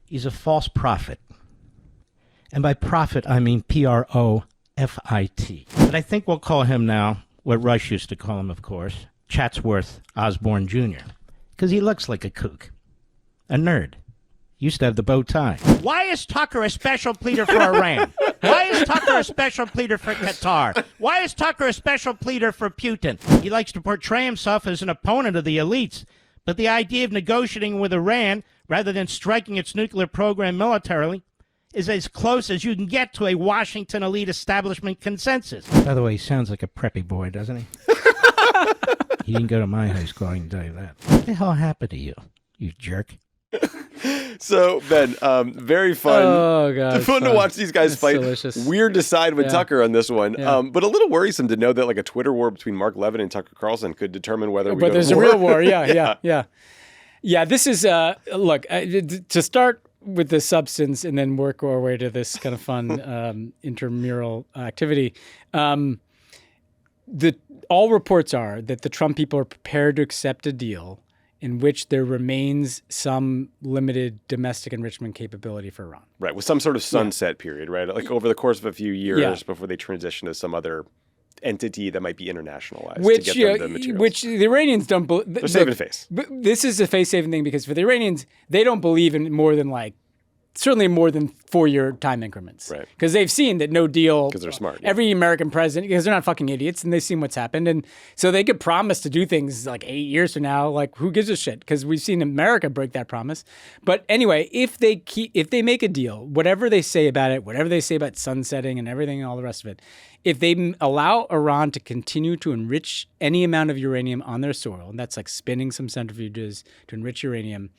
He's a false prophet. And by prophet, I mean P-R-O-F-I-T. But I think we'll call him now, what Rush used to call him, of course, Chatsworth Osborne Jr., because he looks like a kook, a nerd. Used to have the bow tie. Why is Tucker a special pleader for Iran? Why is Tucker a special pleader for Qatar? Why is Tucker a special pleader for Putin? He likes to portray himself as an opponent of the elites, but the idea of negotiating with Iran rather than striking its nuclear program militarily is as close as you can get to a Washington elite establishment consensus. By the way, he sounds like a preppy boy, doesn't he? He didn't go to my high school, I can tell you that. What the hell happened to you, you jerk? So, Ben, very fun. Oh, God. Fun to watch these guys fight. Delicious. Weird to side with Tucker on this one. Yeah. But a little worrisome to know that like a Twitter war between Mark Levin and Tucker Carlson could determine whether we But go there's to a war. real war. Yeah. This is, look, to start with the substance and then work our way to this kind of fun intramural activity. All reports are that the Trump people are prepared to accept a deal in which there remains some limited domestic enrichment capability for Iran. Right, with some sort of sunset period, right? Like over the course of a few years before they transition to some other entity that might be internationalized to get them the materials. Which the Iranians don't believe. They're saving face. This is a face-saving thing because for the Iranians, they don't believe in certainly more than 4-year time increments. Right. Because they've seen that no deal. Because they're smart. Every American president, because they're not fucking idiots and they've seen what's happened. And so they could promise to do things like 8 years from now. Like, who gives a shit? Because we've seen America break that promise. But anyway, if they make a deal, whatever they say about it, whatever they say about sunsetting and everything and all the rest of it, if they allow Iran to continue to enrich any amount of uranium on their soil, and that's like spinning some centrifuges to enrich uranium,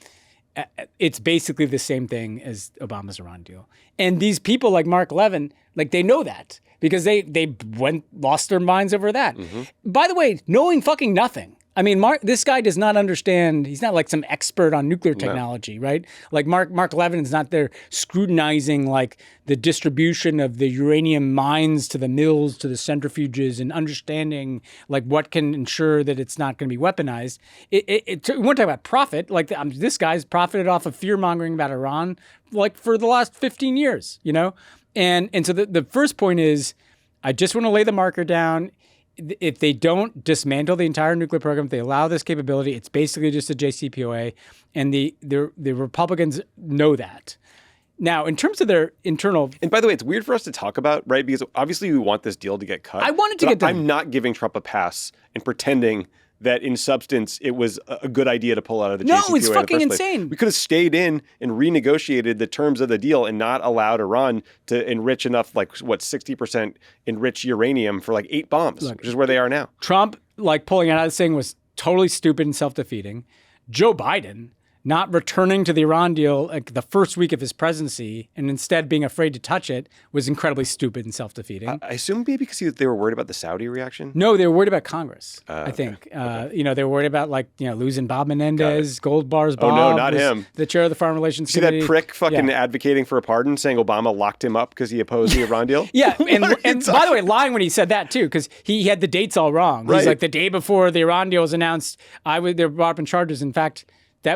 it's basically the same thing as Obama's Iran deal. And these people like Mark Levin, like they know that because they lost their minds over that. Mm-hmm. By the way, knowing fucking nothing. I mean, this guy does not understand. He's not like some expert on nuclear technology, right? Like Mark Levin is not there scrutinizing like the distribution of the uranium mines to the mills, to the centrifuges, and understanding like what can ensure that it's not going to be weaponized. We want to talk about profit. Like this guy's profited off of fear mongering about Iran like for the last 15 years, you know? And so the first point is, I just want to lay the marker down. If they don't dismantle the entire nuclear program, if they allow this capability, it's basically just a JCPOA, and the Republicans know that. Now, in terms of their internal... And by the way, it's weird for us to talk about, right? Because obviously we want this deal to get cut. I want it to get done. I'm not giving Trump a pass and pretending that in substance it was a good idea to pull out of the JCPOA. No, it's fucking in the first insane. place. We could have stayed in and renegotiated the terms of the deal and not allowed Iran to enrich enough, 60% enriched uranium for 8 bombs, which is where they are now. Trump, pulling out of this thing was totally stupid and self-defeating. Joe Biden not returning to the Iran deal the first week of his presidency and instead being afraid to touch it was incredibly stupid and self-defeating. I assume maybe because they were worried about the Saudi reaction? No, they were worried about Congress, I think. Okay. They were worried about losing Bob Menendez, Gold Bars Bob. Oh, no, not him. The chair of the Foreign Relations See Committee. that prick advocating for a pardon, saying Obama locked him up because he opposed the Iran deal? Yeah, and by the way, lying when he said that too, because he had the dates all wrong. Right. He's like, the day before the Iran deal was announced, they were brought up in charges. In fact,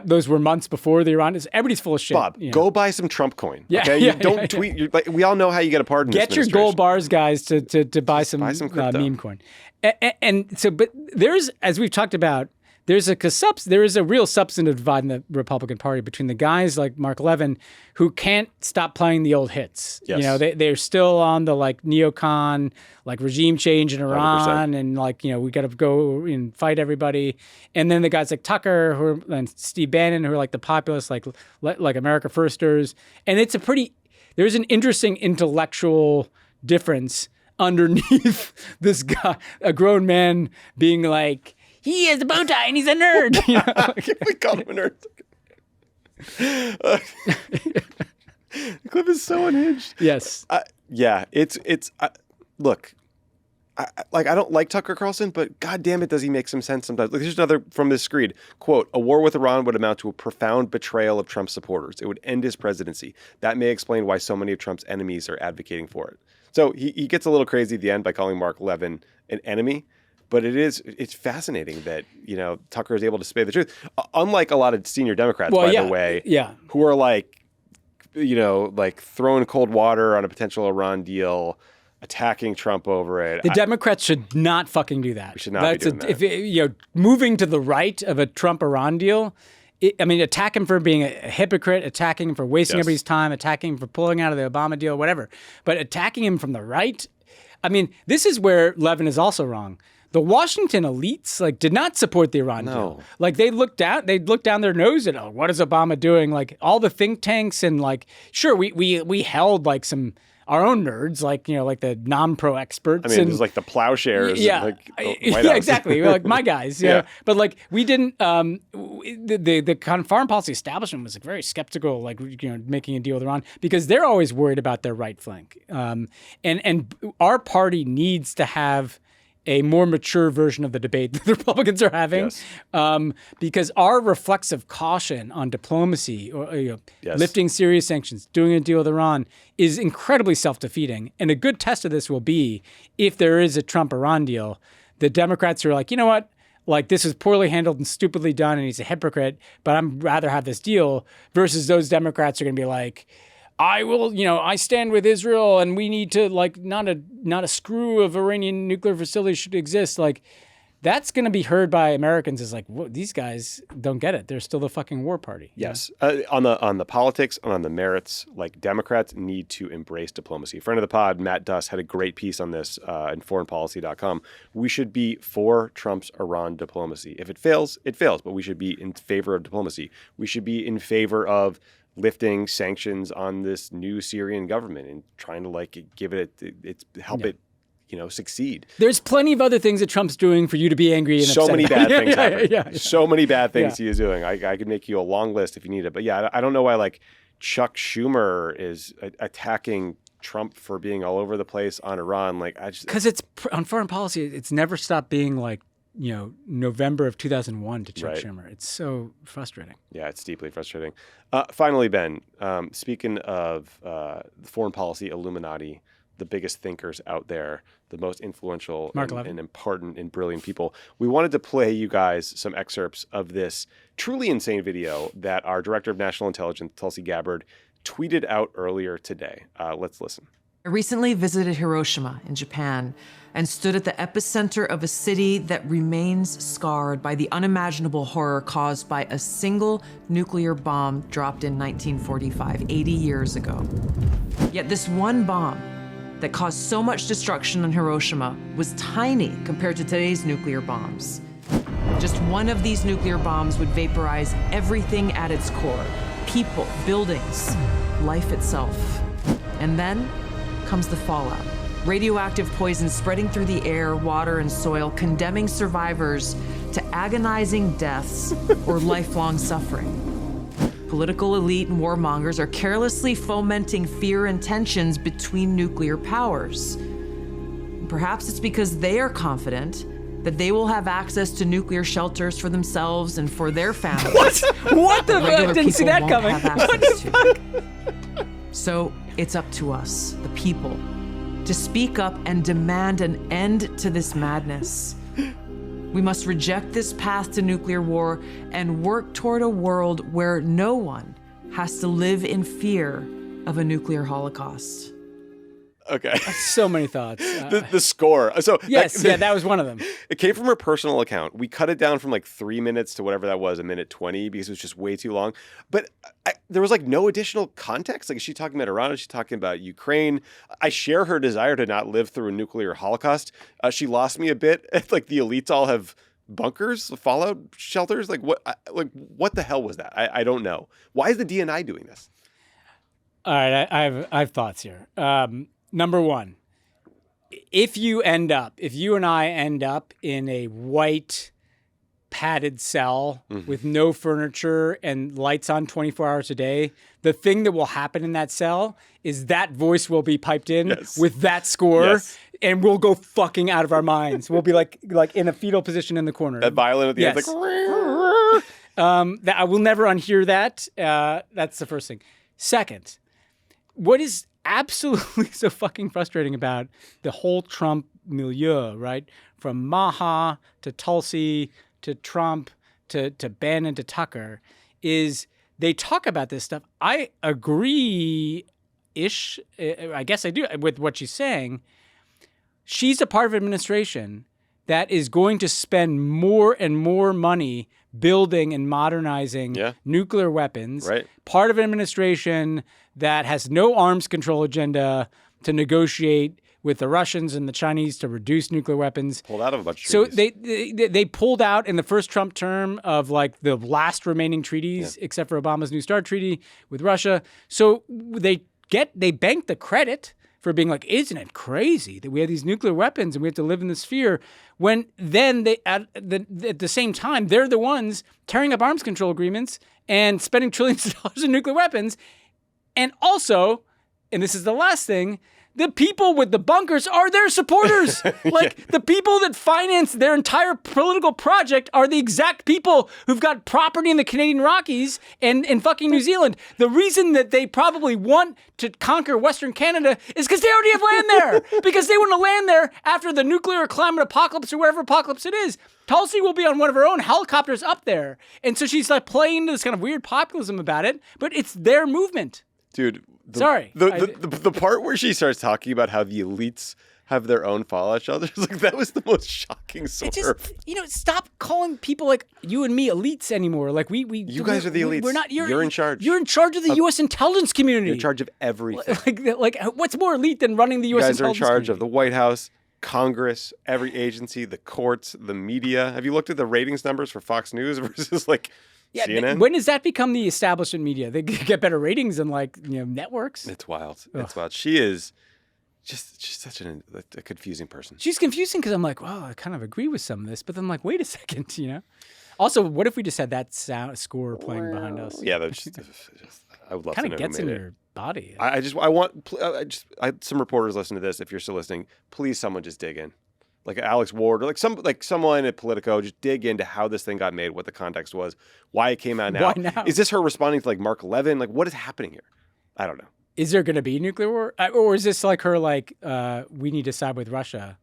those were months before the Iran. Everybody's full of shit. Bob, go buy some Trump coin. Yeah, okay, don't tweet. We all know how you get a pardon. Get your gold bars, guys, to buy some crypto. meme coin. And so, but there's, as we've talked about, there is a real substantive divide in the Republican Party between the guys like Mark Levin who can't stop playing the old hits. Yes. You know, they're still on the like neocon, like regime change in Iran 100%. and like, you know, we got to go and fight everybody. And then the guys like Tucker and Steve Bannon who are like the populists, like America Firsters. And there's an interesting intellectual difference underneath this guy, a grown man being like, he has a bow tie and he's a nerd. You know? We call him a nerd. The clip is so unhinged. Yes. Yeah, look, I don't like Tucker Carlson, but God damn it, does he make some sense sometimes? Like, here's another from this screed. Quote, a war with Iran would amount to a profound betrayal of Trump's supporters. It would end his presidency. That may explain why so many of Trump's enemies are advocating for it. So he gets a little crazy at the end by calling Mark Levin an enemy. But it's fascinating that, you know, Tucker is able to say the truth. Unlike a lot of senior Democrats, the way, who are like, you know, like throwing cold water on a potential Iran deal, attacking Trump over it. The Democrats should not fucking do that. We should not be doing that. If you know, moving to the right of a Trump-Iran deal, attack him for being a hypocrite, attacking him for wasting everybody's time, attacking him for pulling out of the Obama deal, whatever. But attacking him from the right, this is where Levin is also wrong. The Washington elites did not support the Iran deal. Like they looked down their nose at, what is Obama doing? Like all the think tanks and sure we held some our own nerds, like the non-pro experts. There's the plowshares. Yeah, exactly. Like my guys. Yeah, but we didn't. The kind of foreign policy establishment was very skeptical, making a deal with Iran because they're always worried about their right flank. And our party needs to have a more mature version of the debate that the Republicans are having, because our reflexive caution on diplomacy, or lifting serious sanctions, doing a deal with Iran, is incredibly self-defeating. And a good test of this will be if there is a Trump-Iran deal, the Democrats are like, you know what? This is poorly handled and stupidly done, and he's a hypocrite, but I'd rather have this deal, versus those Democrats are going to be like, I stand with Israel and we need to not a screw of Iranian nuclear facilities should exist. That's going to be heard by Americans as these guys don't get it. They're still the fucking war party. Yes. On the politics and on the merits, Democrats need to embrace diplomacy. A friend of the pod, Matt Duss, had a great piece on this in foreignpolicy.com. We should be for Trump's Iran diplomacy. If it fails, it fails, but we should be in favor of diplomacy. We should be in favor of lifting sanctions on this new Syrian government and trying to give it help it succeed. There's plenty of other things that Trump's doing for you to be angry and so many bad things happening. So many bad things he is doing. I could make you a long list if you need it. But I don't know why Chuck Schumer is attacking Trump for being all over the place on Iran. Because it's on foreign policy, it's never stopped being November of 2001 to Chuck Schumer. It's so frustrating. Yeah, it's deeply frustrating. Finally, Ben, speaking of the foreign policy Illuminati, the biggest thinkers out there, the most influential and important and brilliant people, we wanted to play you guys some excerpts of this truly insane video that our Director of National Intelligence, Tulsi Gabbard, tweeted out earlier today. Let's listen. I recently visited Hiroshima in Japan and stood at the epicenter of a city that remains scarred by the unimaginable horror caused by a single nuclear bomb dropped in 1945, 80 years ago. Yet this one bomb that caused so much destruction in Hiroshima was tiny compared to today's nuclear bombs. Just one of these nuclear bombs would vaporize everything at its core: people, buildings, life itself. And then comes the fallout. Radioactive poison spreading through the air, water, and soil, condemning survivors to agonizing deaths or lifelong suffering. Political elite and warmongers are carelessly fomenting fear and tensions between nuclear powers. Perhaps it's because they are confident that they will have access to nuclear shelters for themselves and for their families. What the fuck? I didn't see that coming. What the fuck? So it's up to us, the people, to speak up and demand an end to this madness. We must reject this path to nuclear war and work toward a world where no one has to live in fear of a nuclear holocaust. Okay. So many thoughts. The score. So yes, that was one of them. It came from her personal account. We cut it down from like 3 minutes to whatever that was, 1:20, because it was just way too long. But there was like no additional context. Like, is she talking about Iran? Is she talking about Ukraine? I share her desire to not live through a nuclear holocaust. She lost me a bit. Like, the elites all have bunkers, fallout shelters. Like what the hell was that? I don't know. Why is the DNI doing this? All right, I have thoughts here. Number one, if you and I end up in a white padded cell with no furniture and lights on 24 hours a day, the thing that will happen in that cell is that voice will be piped in with that score, and we'll go fucking out of our minds. We'll be like in a fetal position in the corner. That violin at the end, I will never unhear that. That's the first thing. Second, what is absolutely so fucking frustrating about the whole Trump milieu, right? From Maha to Tulsi to Trump to Bannon to Tucker, is they talk about this stuff. I agree-ish, I guess I do, with what she's saying. She's a part of administration that is going to spend more and more money building and modernizing nuclear weapons. Right. Part of an administration that has no arms control agenda to negotiate with the Russians and the Chinese to reduce nuclear weapons. Pulled out of a bunch of so treaties. they pulled out in the first Trump term of like the last remaining treaties, except for Obama's New START treaty with Russia. So they bank the credit for being like, isn't it crazy that we have these nuclear weapons and we have to live in this fear? When then they at the same time, they're the ones tearing up arms control agreements and spending trillions of dollars in nuclear weapons. And also, and this is the last thing, the people with the bunkers are their supporters. The people that finance their entire political project are the exact people who've got property in the Canadian Rockies and in fucking New Zealand. The reason that they probably want to conquer Western Canada is because they already have land there. Because they want to land there after the nuclear climate apocalypse or whatever apocalypse it is. Tulsi will be on one of her own helicopters up there. And so she's like playing into this kind of weird populism about it, but it's their movement. Dude, sorry. The part where she starts talking about how the elites have their own fallout shelters, like that was the most shocking swerve. Stop calling people like you and me elites anymore. Like you guys are the elites. We're not. You're in charge. You're in charge of the U.S. intelligence community. You're in charge of everything. Like what's more elite than running the U.S. intelligence community? You guys are in charge of the White House, Congress, every agency, the courts, the media. Have you looked at the ratings numbers for Fox News versus like CNN? When does that become the establishment media? They get better ratings than networks. It's wild. Ugh. It's wild. She is just such a confusing person. She's confusing because I'm like, well, I kind of agree with some of this, but then I'm like, wait a second, Also, what if we just had that score playing behind us? Yeah, I would love to know. Kind of gets in your body. I some reporters listen to this. If you're still listening, please, someone just dig in. Like Alex Ward or someone at Politico, just dig into how this thing got made, what the context was, why it came out now. Why now? Is this her responding to Mark Levin? What is happening here? I don't know. Is there going to be nuclear war? Or is this like her we need to side with Russia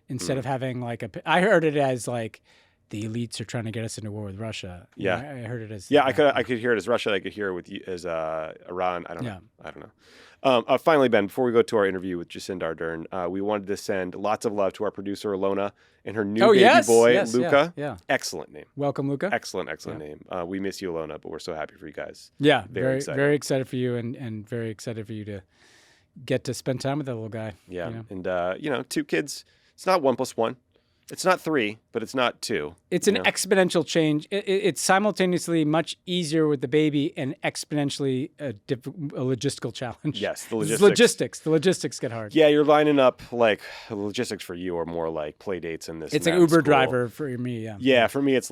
instead of having I heard it as the elites are trying to get us into war with Russia. Yeah. I heard it as... Yeah, I could hear it as Russia. I could hear it as Iran. I don't know. Finally, Ben, before we go to our interview with Jacinda Ardern, we wanted to send lots of love to our producer, Ilona, and her new baby boy, Luca. Yeah. Excellent name. Welcome, Luca. Excellent name. We miss you, Ilona, but we're so happy for you guys. Yeah, very excited for you and very excited for you to get to spend time with that little guy. Yeah, and 2 kids, it's not 1 + 1. It's not 3, but it's not 2. It's an exponential change. It's simultaneously much easier with the baby and exponentially a logistical challenge. Yes, the logistics. The logistics get hard. Yeah, you're lining up logistics for you are more like play dates in this. It's an Uber driver for me. Yeah. Yeah, for me it's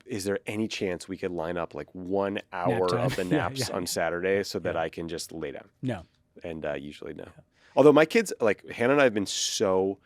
is there any chance we could line up 1 hour of the naps on Saturday so that I can just lay down? No. And usually no. Yeah. Although my kids, Hannah and I have been so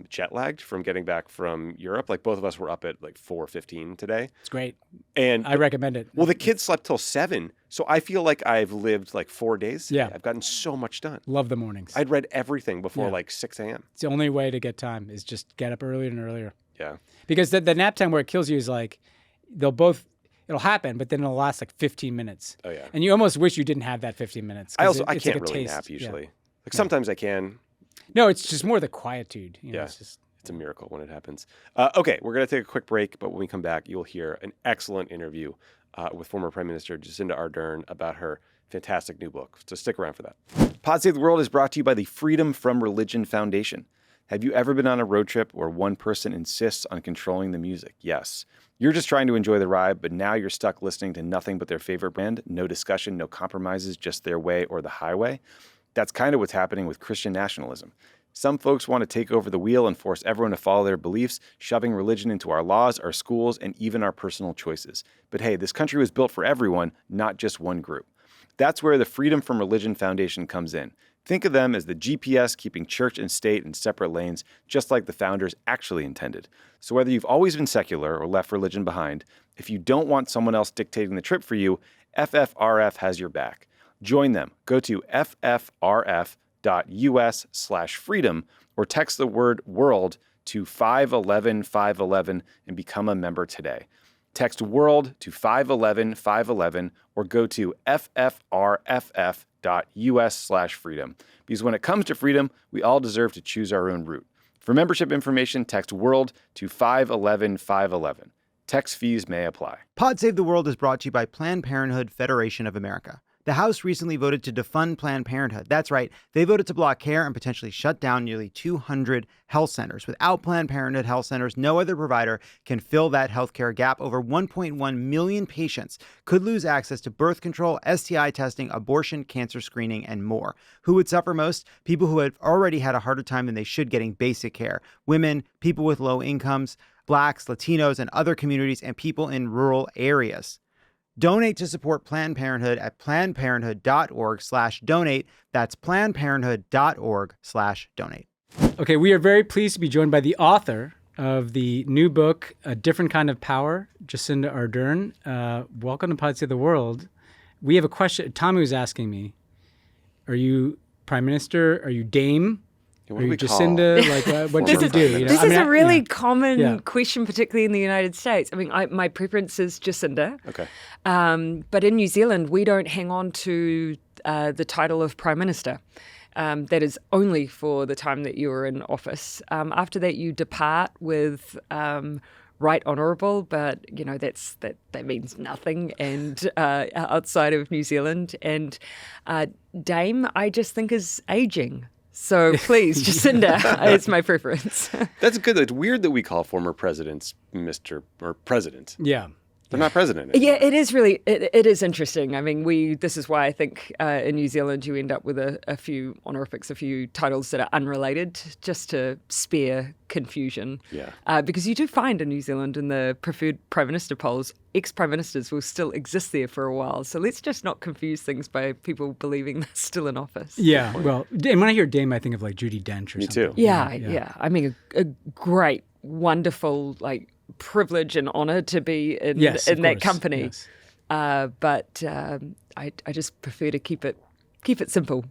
jet lagged from getting back from Europe. Both of us were up at 4:15 today. It's great. And I recommend it. Well, the kids slept till 7. So I feel like I've lived 4 days today. Yeah. I've gotten so much done. Love the mornings. I'd read everything before 6 a.m. It's the only way to get time is just get up earlier and earlier. Yeah. Because the nap time where it kills you is it'll happen, but then it'll last 15 minutes. Oh, yeah. And you almost wish you didn't have that 15 minutes. I can't really nap usually. Sometimes I can. No, it's just more the quietude. Yeah. It's a miracle when it happens. Okay, we're going to take a quick break, but when we come back, you'll hear an excellent interview with former Prime Minister Jacinda Ardern about her fantastic new book. So stick around for that. Pod Save the World is brought to you by the Freedom from Religion Foundation. Have you ever been on a road trip where one person insists on controlling the music? Yes. You're just trying to enjoy the ride, but now you're stuck listening to nothing but their favorite band. No discussion, no compromises, just their way or the highway. That's kind of what's happening with Christian nationalism. Some folks want to take over the wheel and force everyone to follow their beliefs, shoving religion into our laws, our schools, and even our personal choices. But hey, this country was built for everyone, not just one group. That's where the Freedom from Religion Foundation comes in. Think of them as the GPS keeping church and state in separate lanes, just like the founders actually intended. So whether you've always been secular or left religion behind, if you don't want someone else dictating the trip for you, FFRF has your back. Join them. Go to ffrf.us/freedom or text the word world to 511-511 and become a member today. Text world to 511-511 or go to ffrff.us/freedom. Because when it comes to freedom, we all deserve to choose our own route. For membership information, text world to 511-511. Text fees may apply. Pod Save the World is brought to you by Planned Parenthood Federation of America. The House recently voted to defund Planned Parenthood. That's right, they voted to block care and potentially shut down nearly 200 health centers. Without Planned Parenthood health centers, no other provider can fill that healthcare gap. Over 1.1 million patients could lose access to birth control, STI testing, abortion, cancer screening, and more. Who would suffer most? People who have already had a harder time than they should getting basic care. Women, people with low incomes, Blacks, Latinos, and other communities, and people in rural areas. Donate to support Planned Parenthood at plannedparenthood.org/donate. That's plannedparenthood.org/donate. Okay, we are very pleased to be joined by the author of the new book, A Different Kind of Power, Jacinda Ardern. Welcome to Pod Save the World. We have a question. Tommy was asking me, are you Prime Minister? Are you Dame? Are you Jacinda? Like, what do you do? You know? This is a really common question, particularly in the United States. I mean, my preference is Jacinda. Okay. But in New Zealand, we don't hang on to the title of Prime Minister. That is only for the time that you are in office. After that, you depart with Right Honourable, but you know that means nothing. And outside of New Zealand, and Dame, I just think is aging. So please, Jacinda is my preference. That's good. It's weird that we call former presidents Mr. or President. Yeah. They're not president anymore. Yeah, it is really, it is interesting. I mean, this is why I think in New Zealand you end up with a few honorifics, a few titles that are unrelated, just to spare confusion. Yeah. Because you do find in New Zealand in the preferred Prime Minister polls, ex-Prime Ministers will still exist there for a while. So let's just not confuse things by people believing they're still in office. Yeah, well, and when I hear Dame, I think of like Judi Dench or Me something. too. Yeah. I mean, a great, wonderful, like, privilege and honor to be in that company. Yes. But I just prefer to keep it simple.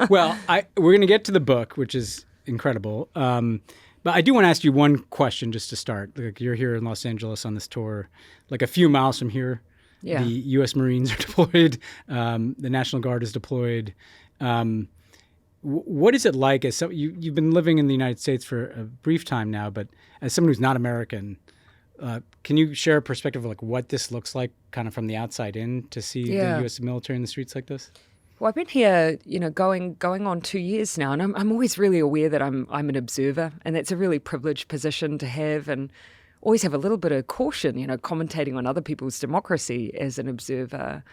Well, we're going to get to the book, which is incredible. But I do want to ask you one question just to start. Like, you're here in Los Angeles on this tour, like a few miles from here. Yeah. The U.S. Marines are deployed. The National Guard is deployed. What is it like as you've been living in the United States for a brief time now, but as someone who's not American, can you share a perspective of like what this looks like kind of from the outside in to see the U.S. military in the streets like this? Well, I've been here, going on 2 years now, and I'm always really aware that I'm an observer, and that's a really privileged position to have, and always have a little bit of caution, commentating on other people's democracy as an observer.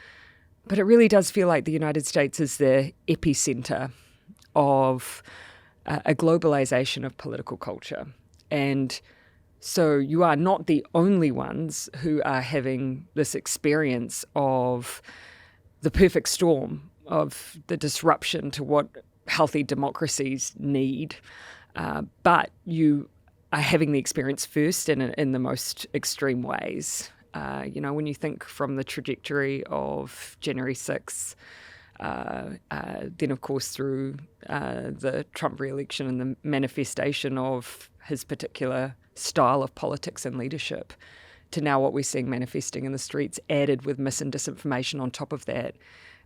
But it really does feel like the United States is the epicenter of a globalization of political culture. And so you are not the only ones who are having this experience of the perfect storm of the disruption to what healthy democracies need. But you are having the experience first in the most extreme ways. When you think from the trajectory of January 6th, then, of course, through the Trump re-election and the manifestation of his particular style of politics and leadership, to now what we're seeing manifesting in the streets, added with mis and disinformation on top of that.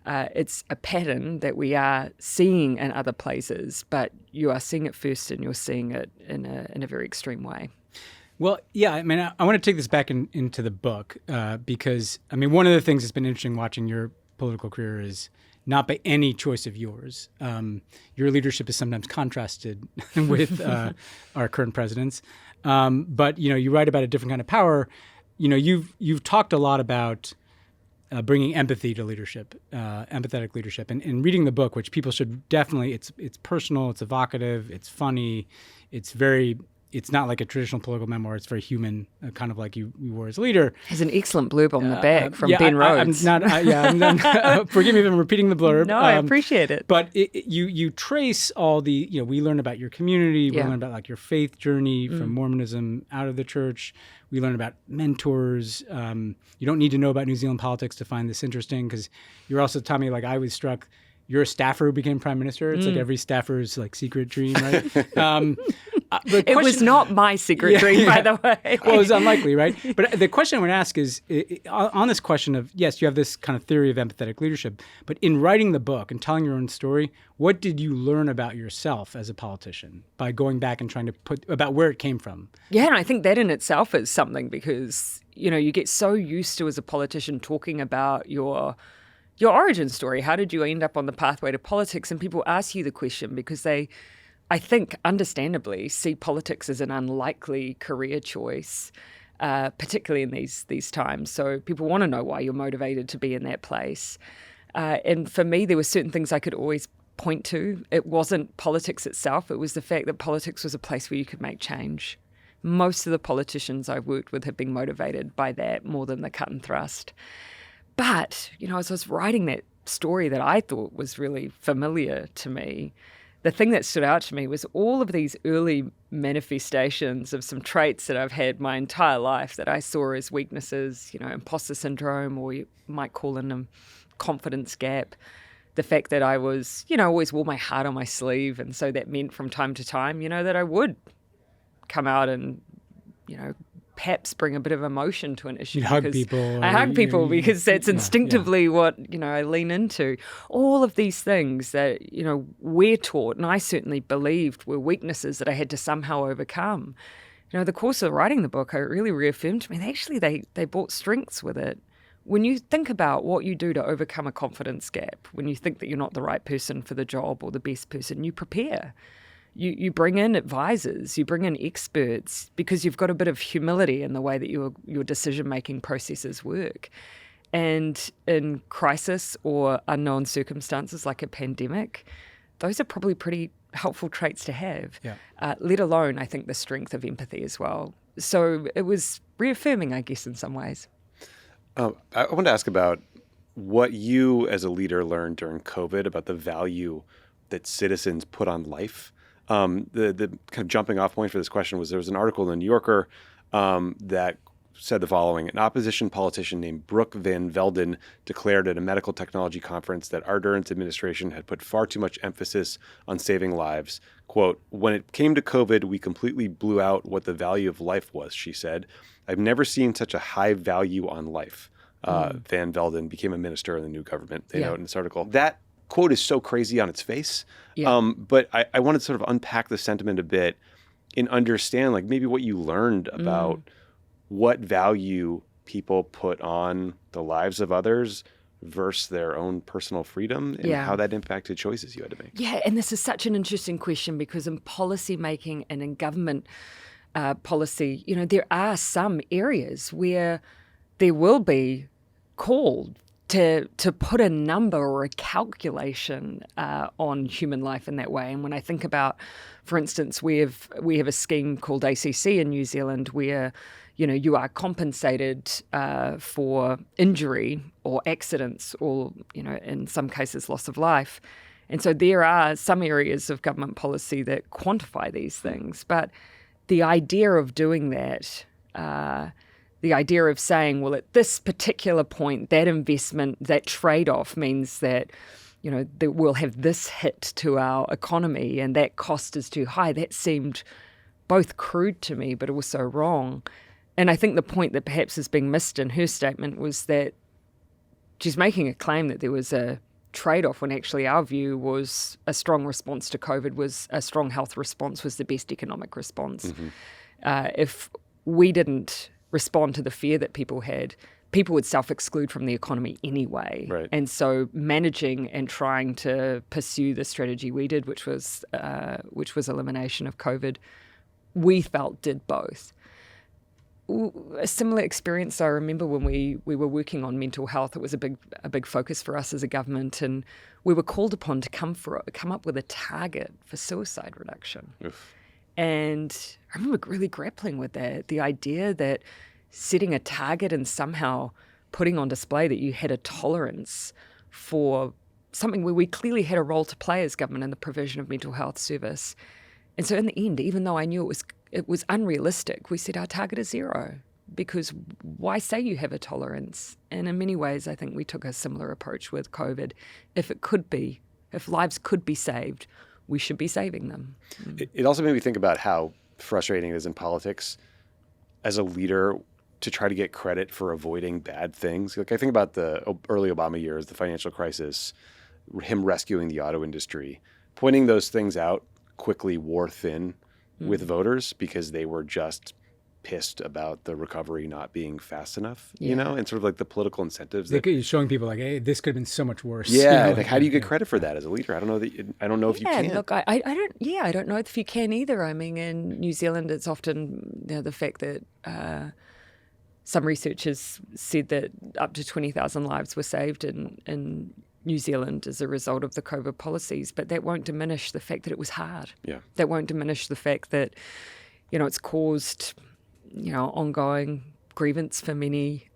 It's a pattern that we are seeing in other places, but you are seeing it first and you're seeing it in a very extreme way. Well, yeah, I mean, I want to take this back into the book because, I mean, one of the things that's been interesting watching your political career is not by any choice of yours. Your leadership is sometimes contrasted with our current presidents. But, you write about a different kind of power. You've talked a lot about bringing empathy to leadership, empathetic leadership. And reading the book, which people should definitely, it's personal, it's evocative, it's funny, it's not like a traditional political memoir. It's very human, kind of like you were as a leader. There's an excellent blurb on the back from Ben Rhoes. Forgive me if I'm repeating the blurb. No, I appreciate it. But you trace all the, we learn about your community. We learn about like your faith journey from Mormonism out of the church. We learn about mentors. You don't need to know about New Zealand politics to find this interesting because you're also, Tommy, like I was struck, you're a staffer who became prime minister. It's like every staffer's like secret dream, right? It was not my secret dream, by the way. Well, it was unlikely, right? But the question I would ask is, on this question of, yes, you have this kind of theory of empathetic leadership, but in writing the book and telling your own story, what did you learn about yourself as a politician by going back and trying to about where it came from? Yeah, and I think that in itself is something because, you get so used to as a politician talking about your origin story. How did you end up on the pathway to politics? And people ask you the question because they, I think, understandably, see politics as an unlikely career choice, particularly in these times. So people want to know why you're motivated to be in that place. And for me, there were certain things I could always point to. It wasn't politics itself. It was the fact that politics was a place where you could make change. Most of the politicians I've worked with have been motivated by that more than the cut and thrust. But, as I was writing that story that I thought was really familiar to me, the thing that stood out to me was all of these early manifestations of some traits that I've had my entire life that I saw as weaknesses, imposter syndrome, or you might call it a confidence gap. The fact that I was, always wore my heart on my sleeve. And so that meant from time to time, that I would come out and, perhaps bring a bit of emotion to an issue. You hug people. I hug people because that's instinctively what, I lean into. All of these things that, we're taught, and I certainly believed were weaknesses that I had to somehow overcome. The course of writing the book, it really reaffirmed to me that actually they brought strengths with it. When you think about what you do to overcome a confidence gap, when you think that you're not the right person for the job or the best person, you prepare. You bring in advisors, you bring in experts because you've got a bit of humility in the way that your decision-making processes work. And in crisis or unknown circumstances like a pandemic, those are probably pretty helpful traits to have, let alone, I think, the strength of empathy as well. So it was reaffirming, I guess, in some ways. I want to ask about what you as a leader learned during COVID about the value that citizens put on life. The kind of jumping off point for this question was there was an article in the New Yorker that said the following. An opposition politician named Brooke Van Velden declared at a medical technology conference that Ardern's administration had put far too much emphasis on saving lives. Quote, when it came to COVID, we completely blew out what the value of life was, she said. I've never seen such a high value on life. Van Velden became a minister in the new government, they note in this article. That quote is so crazy on its face. But I want to sort of unpack the sentiment a bit and understand like maybe what you learned about what value people put on the lives of others versus their own personal freedom and how that impacted choices you had to make. Yeah, and this is such an interesting question because in policy making and in government policy, there are some areas where there will be called to put a number or a calculation on human life in that way. And when I think about, for instance, we have a scheme called ACC in New Zealand where, you are compensated for injury or accidents or, in some cases, loss of life. And so there are some areas of government policy that quantify these things. But the idea of doing that, the idea of saying, well, at this particular point, that investment, that trade-off means that, that we'll have this hit to our economy and that cost is too high. That seemed both crude to me, but also wrong. And I think the point that perhaps is being missed in her statement was that she's making a claim that there was a trade-off, when actually our view was a strong response to COVID was a strong health response was the best economic response. If we didn't respond to the fear that people had, people would self-exclude from the economy anyway. Right. And so managing and trying to pursue the strategy we did, which was elimination of COVID, we felt did both. A similar experience I remember when we were working on mental health. It was a big focus for us as a government, and we were called upon to come up with a target for suicide reduction. Oof. And I remember really grappling with that, the idea that setting a target and somehow putting on display that you had a tolerance for something where we clearly had a role to play as government in the provision of mental health service. And so in the end, even though I knew it was unrealistic, we said our target is 0, because why say you have a tolerance? And in many ways, I think we took a similar approach with COVID. If lives could be saved, we should be saving them. It also made me think about how frustrating it is in politics as a leader to try to get credit for avoiding bad things. Like I think about the early Obama years, the financial crisis, him rescuing the auto industry, pointing those things out quickly wore thin with voters because they were just pissed about the recovery not being fast enough, you know, and sort of like the political incentives. Showing people like, hey, this could have been so much worse. Yeah, like how do you get credit for that as a leader? I don't know if you can. Look, I don't know if you can either. I mean, in New Zealand, it's often the fact that some researchers said that up to 20,000 lives were saved in New Zealand as a result of the COVID policies, but that won't diminish the fact that it was hard. Yeah. That won't diminish the fact that, it's caused, ongoing grievance for many.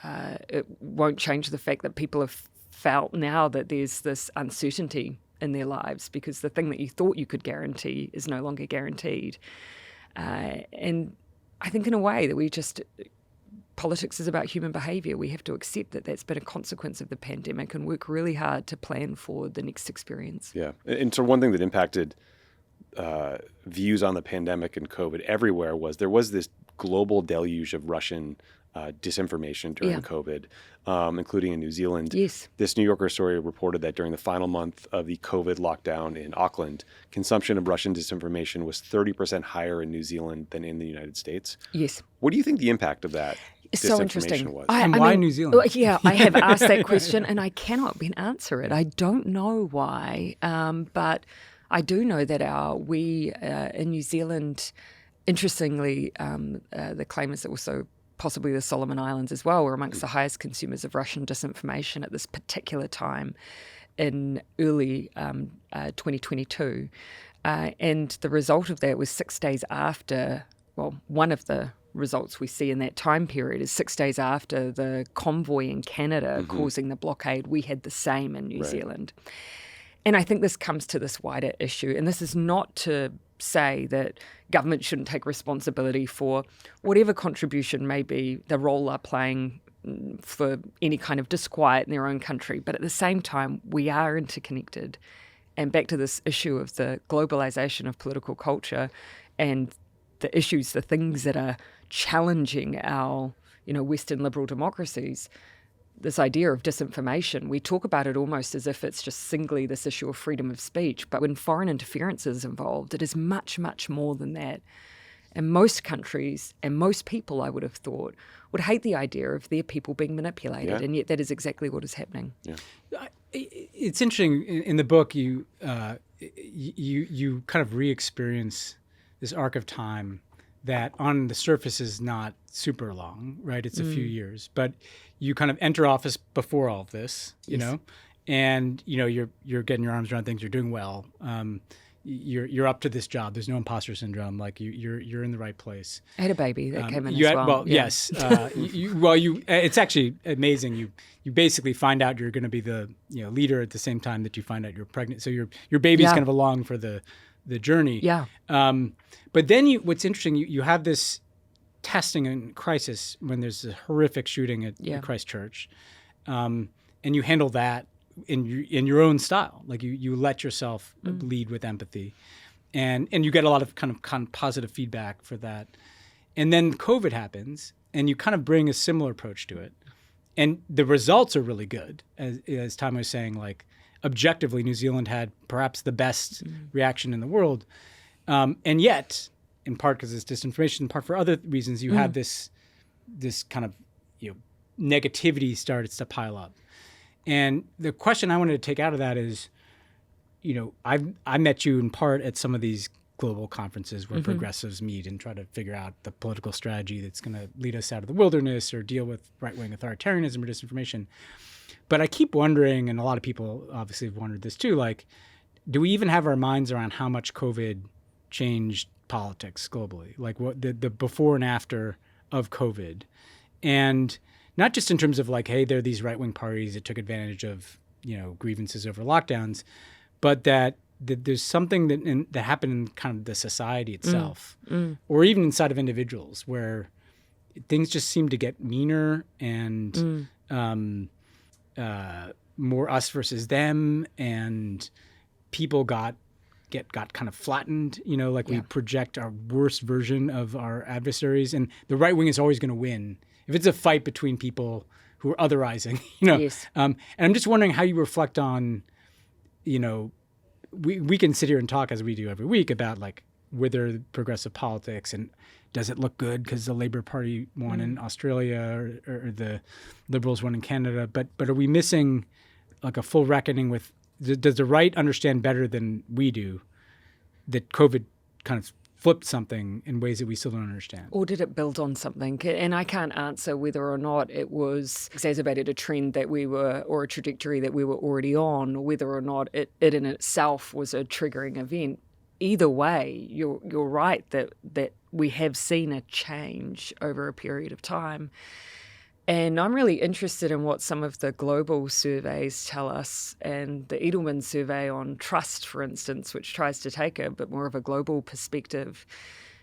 It won't change the fact that people have felt now that there's this uncertainty in their lives because the thing that you thought you could guarantee is no longer guaranteed. And I think in a way that politics is about human behaviour. We have to accept that that's been a consequence of the pandemic and work really hard to plan for the next experience. Yeah. And so one thing that impacted views on the pandemic and COVID everywhere was there was this global deluge of Russian disinformation during COVID, including in New Zealand. Yes. This New Yorker story reported that during the final month of the COVID lockdown in Auckland, consumption of Russian disinformation was 30% higher in New Zealand than in the United States. Yes. What do you think the impact of that so interesting. was? And why New Zealand? Yeah, I have asked that question and I cannot answer it. I don't know why, but I do know that we in New Zealand, interestingly, the claim is that also possibly the Solomon Islands as well were amongst the highest consumers of Russian disinformation at this particular time in early 2022. And the result of that was 6 days after, one of the results we see in that time period is 6 days after the convoy in Canada causing the blockade, we had the same in New Zealand. And I think this comes to this wider issue, and this is not to say that government shouldn't take responsibility for whatever contribution may be the role they're playing for any kind of disquiet in their own country. But at the same time, we are interconnected. And back to this issue of the globalization of political culture and the issues, the things that are challenging our, Western liberal democracies, this idea of disinformation, we talk about it almost as if it's just singly this issue of freedom of speech. But when foreign interference is involved, it is much, much more than that. And most countries and most people, I would have thought, would hate the idea of their people being manipulated. And yet that is exactly what is happening. Yeah. It's interesting. In the book, you kind of re-experience this arc of time that on the surface is not super long, right? It's a few years, but you kind of enter office before all of this, you know, and you're getting your arms around things. You're doing well. You're up to this job. There's no imposter syndrome. Like you're in the right place. I had a baby that came in as well. Well, yes. It's actually amazing. You basically find out you're going to be the leader at the same time that you find out you're pregnant. So your baby's kind of along for the journey. Yeah. But then what's interesting, you have this testing and crisis when there's a horrific shooting at Christchurch, and you handle that in your own style. Like you let yourself lead with empathy, and you get a lot of kind of positive feedback for that. And then COVID happens, and you kind of bring a similar approach to it. And the results are really good. As Tom was saying, like objectively, New Zealand had perhaps the best reaction in the world. And yet, in part because it's disinformation, in part for other reasons, you have this kind of negativity starts to pile up. And the question I wanted to take out of that is, I met you in part at some of these global conferences where progressives meet and try to figure out the political strategy that's going to lead us out of the wilderness or deal with right-wing authoritarianism or disinformation. But I keep wondering, and a lot of people obviously have wondered this too, like, do we even have our minds around how much COVID changed politics globally? Like what the before and after of COVID? And not just in terms of like, hey, there are these right-wing parties that took advantage of, grievances over lockdowns, but that there's something that happened in kind of the society itself, or even inside of individuals, where things just seem to get meaner and more us versus them, and people got kind of flattened. We project our worst version of our adversaries, and the right wing is always going to win if it's a fight between people who are otherizing. Yes. And I'm just wondering how you reflect on, we can sit here and talk as we do every week about like whether progressive politics and does it look good because the Labour Party won in Australia or the Liberals won in Canada, but are we missing like a full reckoning with, does the right understand better than we do that COVID kind of flipped something in ways that we still don't understand? Or did it build on something? And I can't answer whether or not it was exacerbated a trend that we were, or a trajectory that we were already on, or whether or not it in itself was a triggering event. Either way, you're right that we have seen a change over a period of time. And I'm really interested in what some of the global surveys tell us, and the Edelman survey on trust, for instance, which tries to take a bit more of a global perspective.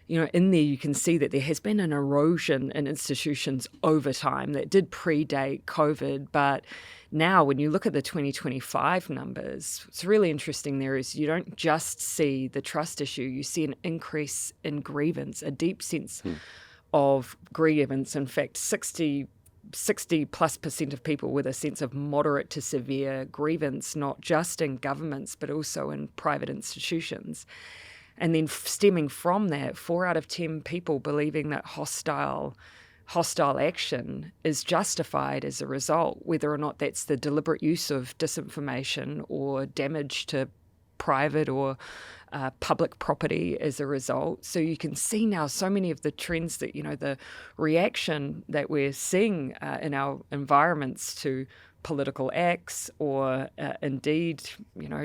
In there you can see that there has been an erosion in institutions over time that did predate COVID, but now when you look at the 2025 numbers, what's really interesting there is you don't just see the trust issue, you see an increase in grievance, a deep sense of grievance. In fact, 60+% of people with a sense of moderate to severe grievance, not just in governments, but also in private institutions. And then stemming from that, 4 out of 10 people believing that hostile action is justified as a result, whether or not that's the deliberate use of disinformation or damage to private or public property as a result. So you can see now so many of the trends that, the reaction that we're seeing in our environments to political acts or indeed,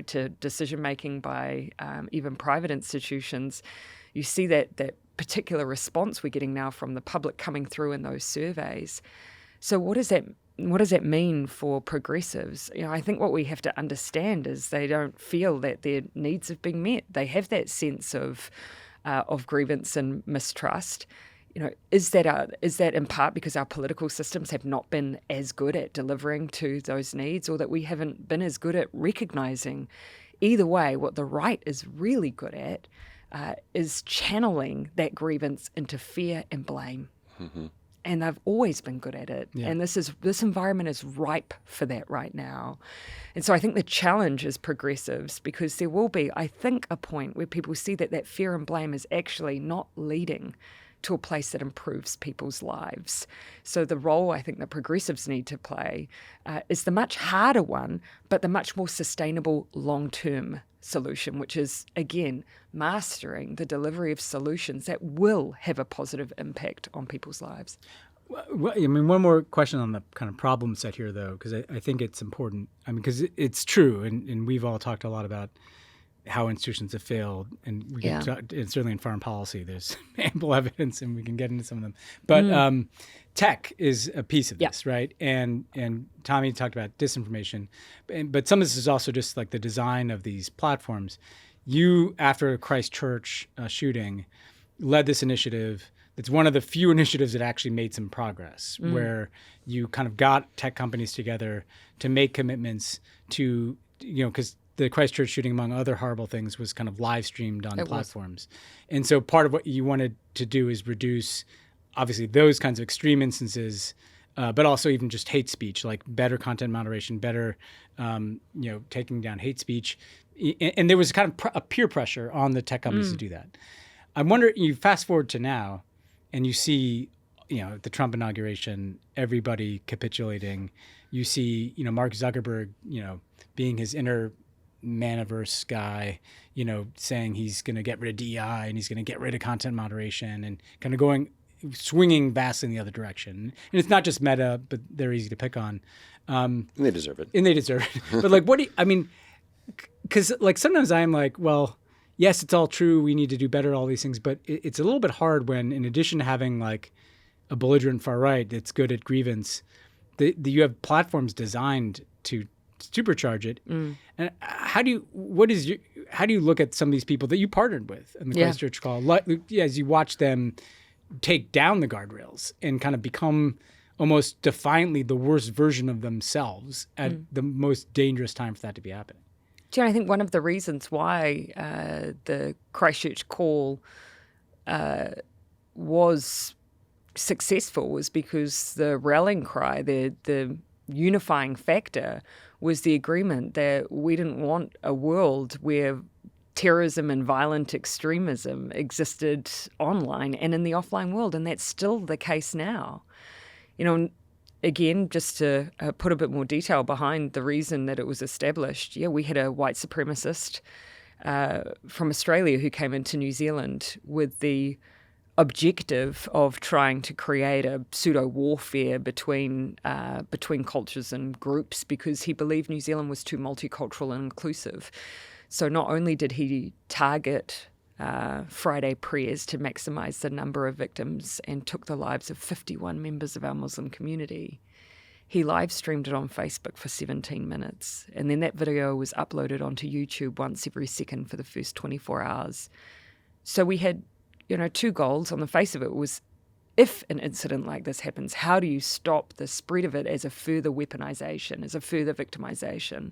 to decision-making by even private institutions. You see that particular response we're getting now from the public coming through in those surveys. So what does that mean for progressives? I think what we have to understand is they don't feel that their needs have been met. They have that sense of grievance and mistrust. Is that in part because our political systems have not been as good at delivering to those needs, or that we haven't been as good at recognizing? Either way, what the right is really good at is channeling that grievance into fear and blame. Mm-hmm. And they've always been good at it. Yeah. And this environment is ripe for that right now. And so I think the challenge is progressives, because there will be, I think, a point where people see that fear and blame is actually not leading to a place that improves people's lives. So the role I think that progressives need to play is the much harder one, but the much more sustainable long-term solution, which is, again, mastering the delivery of solutions that will have a positive impact on people's lives. Well, one more question on the kind of problem set here, though, because I think it's important. Because it's true, and we've all talked a lot about how institutions have failed, and we can talk, and certainly in foreign policy, there's ample evidence, and we can get into some of them. But tech is a piece of this, right? And Tommy talked about disinformation, but some of this is also just like the design of these platforms. You, after Christchurch shooting, led this initiative. It's one of the few initiatives that actually made some progress, where you kind of got tech companies together to make commitments to, because the Christchurch shooting, among other horrible things, was kind of live streamed on platforms. And so part of what you wanted to do is reduce, obviously, those kinds of extreme instances but also even just hate speech, like better content moderation, better, taking down hate speech. And there was kind of a peer pressure on the tech companies to do that. I wonder, you fast forward to now and you see, the Trump inauguration, everybody capitulating. You see, Mark Zuckerberg, being his inner Manaverse guy, saying he's going to get rid of DEI and he's going to get rid of content moderation and kind of swinging vastly in the other direction. And it's not just Meta, but they're easy to pick on. And they deserve it. But like, because like sometimes I'm like, well, yes, it's all true. We need to do better, all these things. But it's a little bit hard when, in addition to having like a belligerent far right that's good at grievance, you have platforms designed to supercharge it. And how do you look at some of these people that you partnered with in the Christchurch call, as you watch them take down the guardrails and kind of become almost defiantly the worst version of themselves at the most dangerous time for that to be happening? I think one of the reasons why the Christchurch call was successful was because the rallying cry, the unifying factor, was the agreement that we didn't want a world where terrorism and violent extremism existed online and in the offline world, and that's still the case now. Again, just to put a bit more detail behind the reason that it was established, we had a white supremacist from Australia who came into New Zealand with the objective of trying to create a pseudo-warfare between cultures and groups, because he believed New Zealand was too multicultural and inclusive. So not only did he target Friday prayers to maximise the number of victims and took the lives of 51 members of our Muslim community, he live streamed it on Facebook for 17 minutes. And then that video was uploaded onto YouTube once every second for the first 24 hours. So we had, two goals. On the face of it was, if an incident like this happens, how do you stop the spread of it as a further weaponization, as a further victimization?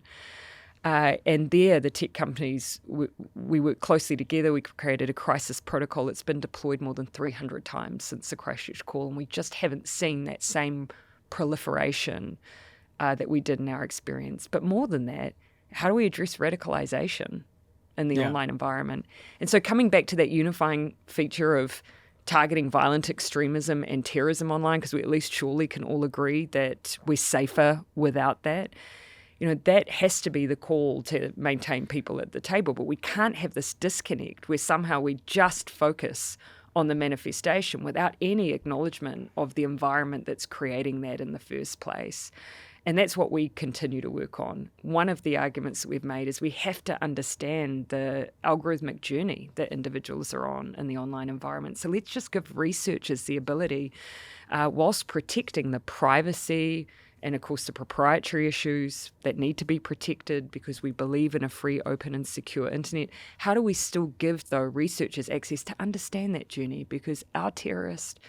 And there, the tech companies, we worked closely together. We created a crisis protocol that's been deployed more than 300 times since the Christchurch call, and we just haven't seen that same proliferation that we did in our experience. But more than that, how do we address radicalization in the online environment? And so coming back to that unifying feature of targeting violent extremism and terrorism online, because we at least surely can all agree that we're safer without that. That has to be the call to maintain people at the table, but we can't have this disconnect where somehow we just focus on the manifestation without any acknowledgement of the environment that's creating that in the first place. And that's what we continue to work on. One of the arguments that we've made is we have to understand the algorithmic journey that individuals are on in the online environment. So let's just give researchers the ability, whilst protecting the privacy and, of course, the proprietary issues that need to be protected because we believe in a free, open and secure internet, how do we still give, though, researchers access to understand that journey? Because our terrorists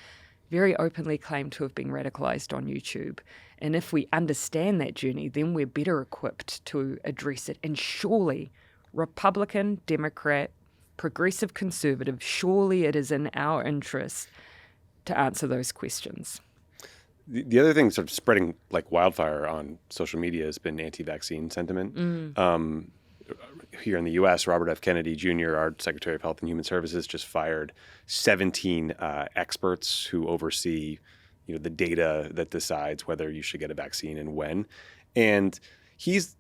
very openly claim to have been radicalized on YouTube. And if we understand that journey, then we're better equipped to address it. And surely, Republican, Democrat, progressive, conservative, surely it is in our interest to answer those questions. The other thing sort of spreading like wildfire on social media has been anti-vaccine sentiment. Here in the U.S., Robert F. Kennedy Jr., our Secretary of Health and Human Services, just fired 17 experts who oversee, the data that decides whether you should get a vaccine and when. And he's,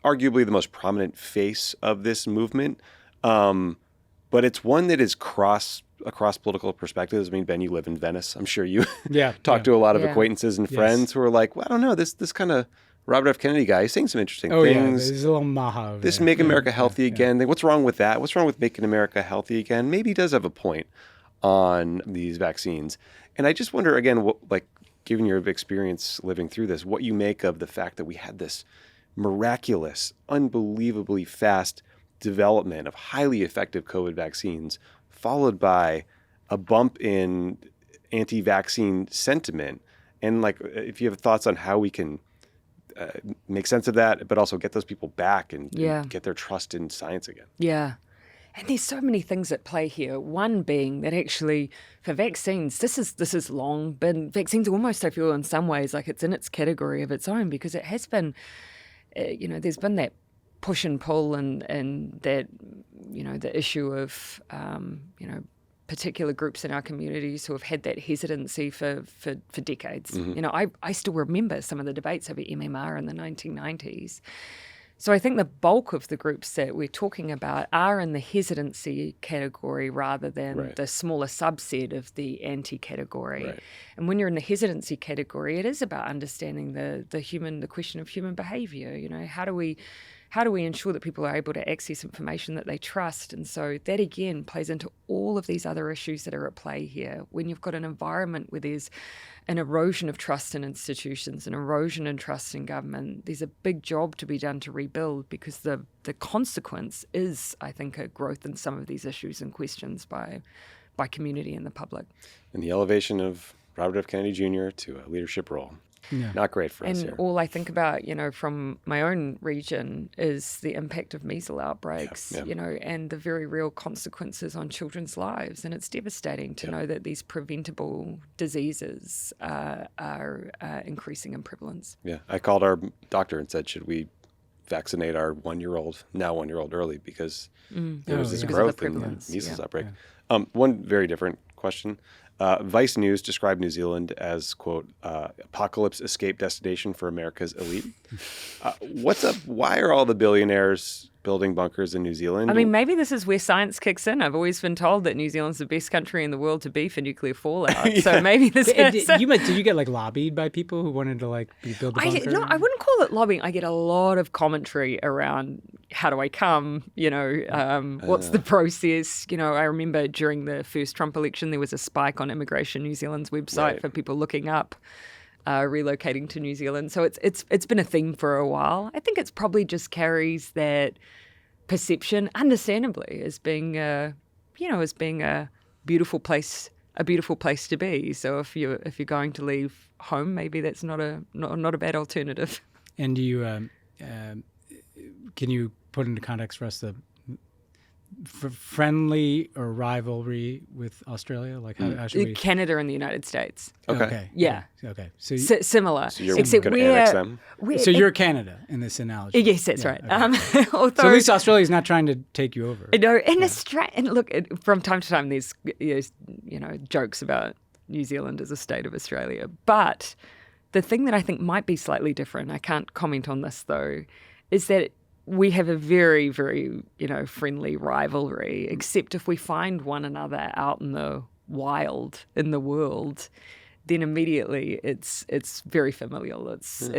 arguably the most prominent face of this movement. But it's one that is across political perspectives. I mean, Ben, you live in Venice. I'm sure you talk to a lot of acquaintances and friends who are like, well, I don't know, this kind of Robert F. Kennedy guy, he's saying some interesting things. Yeah, there's a little maha over this there. Make America Healthy Again thing. What's wrong with that? What's wrong with making America healthy again? Maybe he does have a point on these vaccines. And I just wonder, again, given your experience living through this, what you make of the fact that we had this miraculous, unbelievably fast development of highly effective COVID vaccines, followed by a bump in anti-vaccine sentiment. And if you have thoughts on how we can make sense of that, but also get those people back and get their trust in science again. Yeah. And there's so many things at play here. One being that actually for vaccines, this is long been, vaccines almost, I feel in some ways like it's in its category of its own, because it has been, there's been that push and pull and that, the issue of, particular groups in our communities who have had that hesitancy for decades. Mm-hmm. I still remember some of the debates over MMR in the 1990s. So I think the bulk of the groups that we're talking about are in the hesitancy category rather than the smaller subset of the anti-category. Right. And when you're in the hesitancy category, it is about understanding the question of human behaviour. How do we ensure that people are able to access information that they trust? And so that, again, plays into all of these other issues that are at play here. When you've got an environment where there's an erosion of trust in institutions, an erosion in trust in government, there's a big job to be done to rebuild, because the consequence is, I think, a growth in some of these issues and questions by community and the public. And the elevation of Robert F. Kennedy Jr. to a leadership role. Yeah. Not great for us And here. all I think about, from my own region is the impact of measles outbreaks, and the very real consequences on children's lives. And it's devastating to know that these preventable diseases are increasing in prevalence. Yeah. I called our doctor and said, should we vaccinate our now one-year-old early, because there was this growth in the measles outbreak. Yeah. One very different question. Vice News described New Zealand as, quote, apocalypse escape destination for America's elite. What's up? Why are all the billionaires building bunkers in New Zealand? I mean, maybe this is where science kicks in. I've always been told that New Zealand's the best country in the world to be for nuclear fallout. So maybe this is... Did you get lobbied by people who wanted to build the bunker? No, I wouldn't call it lobbying. I get a lot of commentary around how do I come, what's the process? I remember during the first Trump election, there was a spike on Immigration New Zealand's website for people looking up relocating to New Zealand. So it's been a theme for a while. I think it's probably just carries that perception, understandably, as being a beautiful place to be. So if you're going to leave home, maybe that's not a bad alternative. And do you can you put into context for us the friendly or rivalry with Australia? How should we... Canada and the United States. Okay. Yeah. Okay. So similar. So you're going to annex them? So you're Canada in this analogy. Yes, that's right. Okay. Although, so at least Australia's not trying to take you over. No, and look, from time to time there's jokes about New Zealand as a state of Australia. But the thing that I think might be slightly different, I can't comment on this though, is that we have a very, very, friendly rivalry, except if we find one another out in the wild, in the world, then immediately it's very familial. It's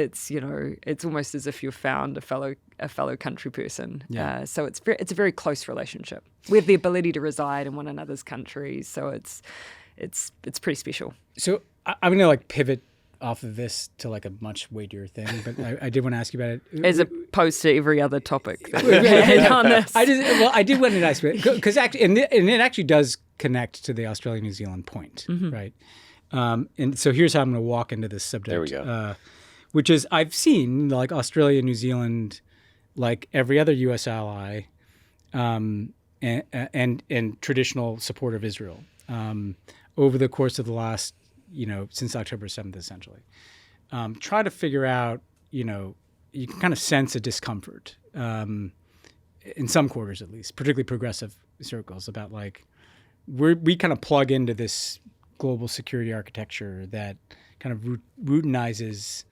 almost as if you've found a fellow country person. Yeah. So it's a very close relationship. We have the ability to reside in one another's countries, so it's pretty special. So I'm going to pivot off of this to a much weightier thing, but I did want to ask you about it as opposed to every other topic that we've had on this. I did want to ask you because actually, and it actually does connect to the Australia-New Zealand point, right? And so here's how I'm going to walk into this subject. There we go. Which is I've seen Australia, New Zealand, like every other U.S. ally, and traditional supporter of Israel over the course of the last. Since October 7th, essentially. Try to figure out, you can kind of sense a discomfort in some quarters, at least, particularly progressive circles, about we kind of plug into this global security architecture that kind of routinizes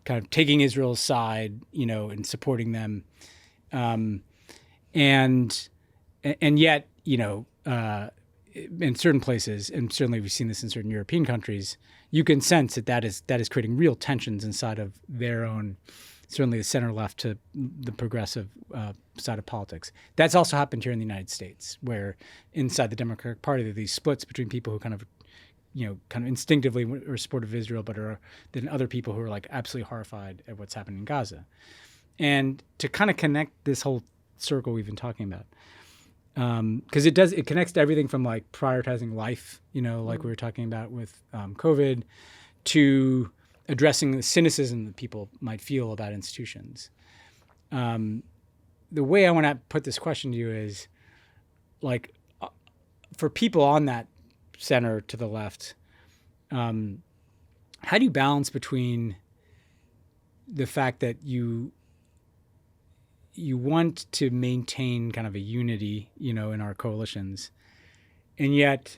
kind of taking Israel's side, and supporting them. And yet, in certain places, and certainly we've seen this in certain European countries, you can sense that is creating real tensions inside of their own, certainly the center left to the progressive side of politics. That's also happened here in the United States, where inside the Democratic Party there are these splits between people who kind of instinctively are supportive of Israel, but then other people who are absolutely horrified at what's happening in Gaza. And to kind of connect this whole circle we've been talking about. Because it connects to everything from prioritizing life, we were talking about with COVID, to addressing the cynicism that people might feel about institutions. The way I want to put this question to you is, for people on that center to the left, how do you balance between the fact that you want to maintain kind of a unity, in our coalitions, and yet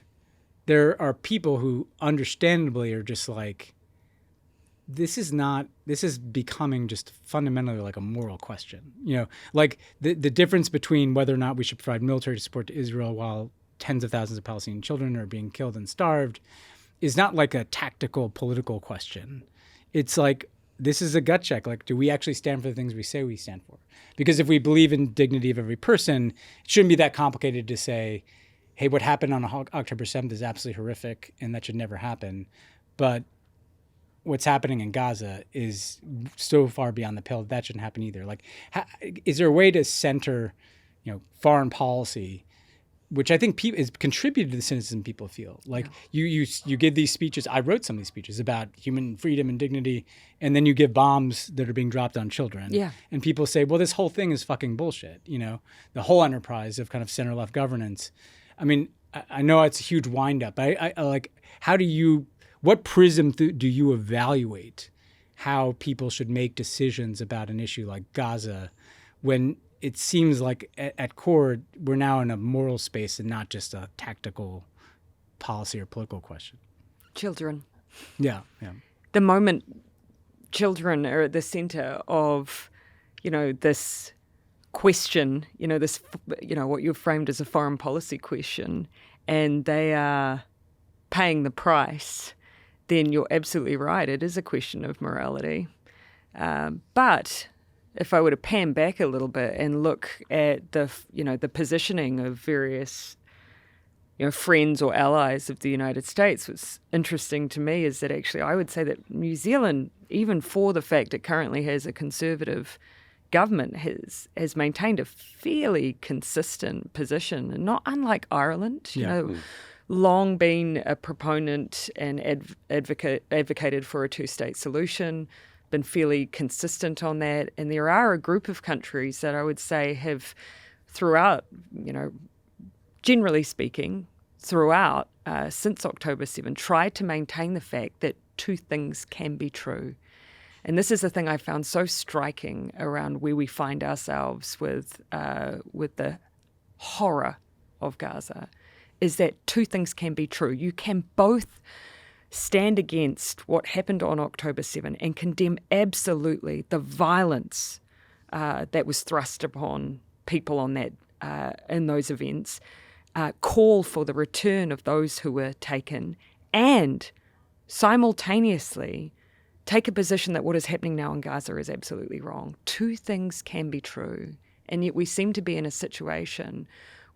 there are people who understandably are just like, this is becoming just fundamentally like a moral question, like the difference between whether or not we should provide military support to Israel while tens of thousands of Palestinian children are being killed and starved is not like a tactical political question. It's like, this is a gut check. Like, do we actually stand for the things we say we stand for? Because if we believe in dignity of every person, it shouldn't be that complicated to say, hey, what happened on October 7th is absolutely horrific and that should never happen. But what's happening in Gaza is so far beyond the pale that shouldn't happen either. Like, is there a way to center, foreign policy, which I think is contributed to the cynicism people feel? Like, you give these speeches. I wrote some of these speeches about human freedom and dignity, and then you give bombs that are being dropped on children. Yeah. And people say, well, this whole thing is fucking bullshit. The whole enterprise of kind of center-left governance. I mean, I know it's a huge wind-up. I like, what prism do you evaluate how people should make decisions about an issue like Gaza when it seems like at core we're now in a moral space and not just a tactical policy or political question? Children. Yeah. The moment children are at the center of, this question, this, what you've framed as a foreign policy question, and they are paying the price, then you're absolutely right. It is a question of morality. But if I were to pan back a little bit and look at the positioning of various, friends or allies of the United States, what's interesting to me is that actually I would say that New Zealand, even for the fact it currently has a conservative government, has maintained a fairly consistent position, and not unlike Ireland, long been a proponent and advocated for a two-state solution, been fairly consistent on that. And there are a group of countries that I would say have throughout, generally speaking, throughout since October 7, tried to maintain the fact that two things can be true. And this is the thing I found so striking around where we find ourselves with the horror of Gaza, is that two things can be true. You can both stand against what happened on October 7 and condemn absolutely the violence that was thrust upon people on that in those events, call for the return of those who were taken, and simultaneously take a position that what is happening now in Gaza is absolutely wrong. Two things can be true, and yet we seem to be in a situation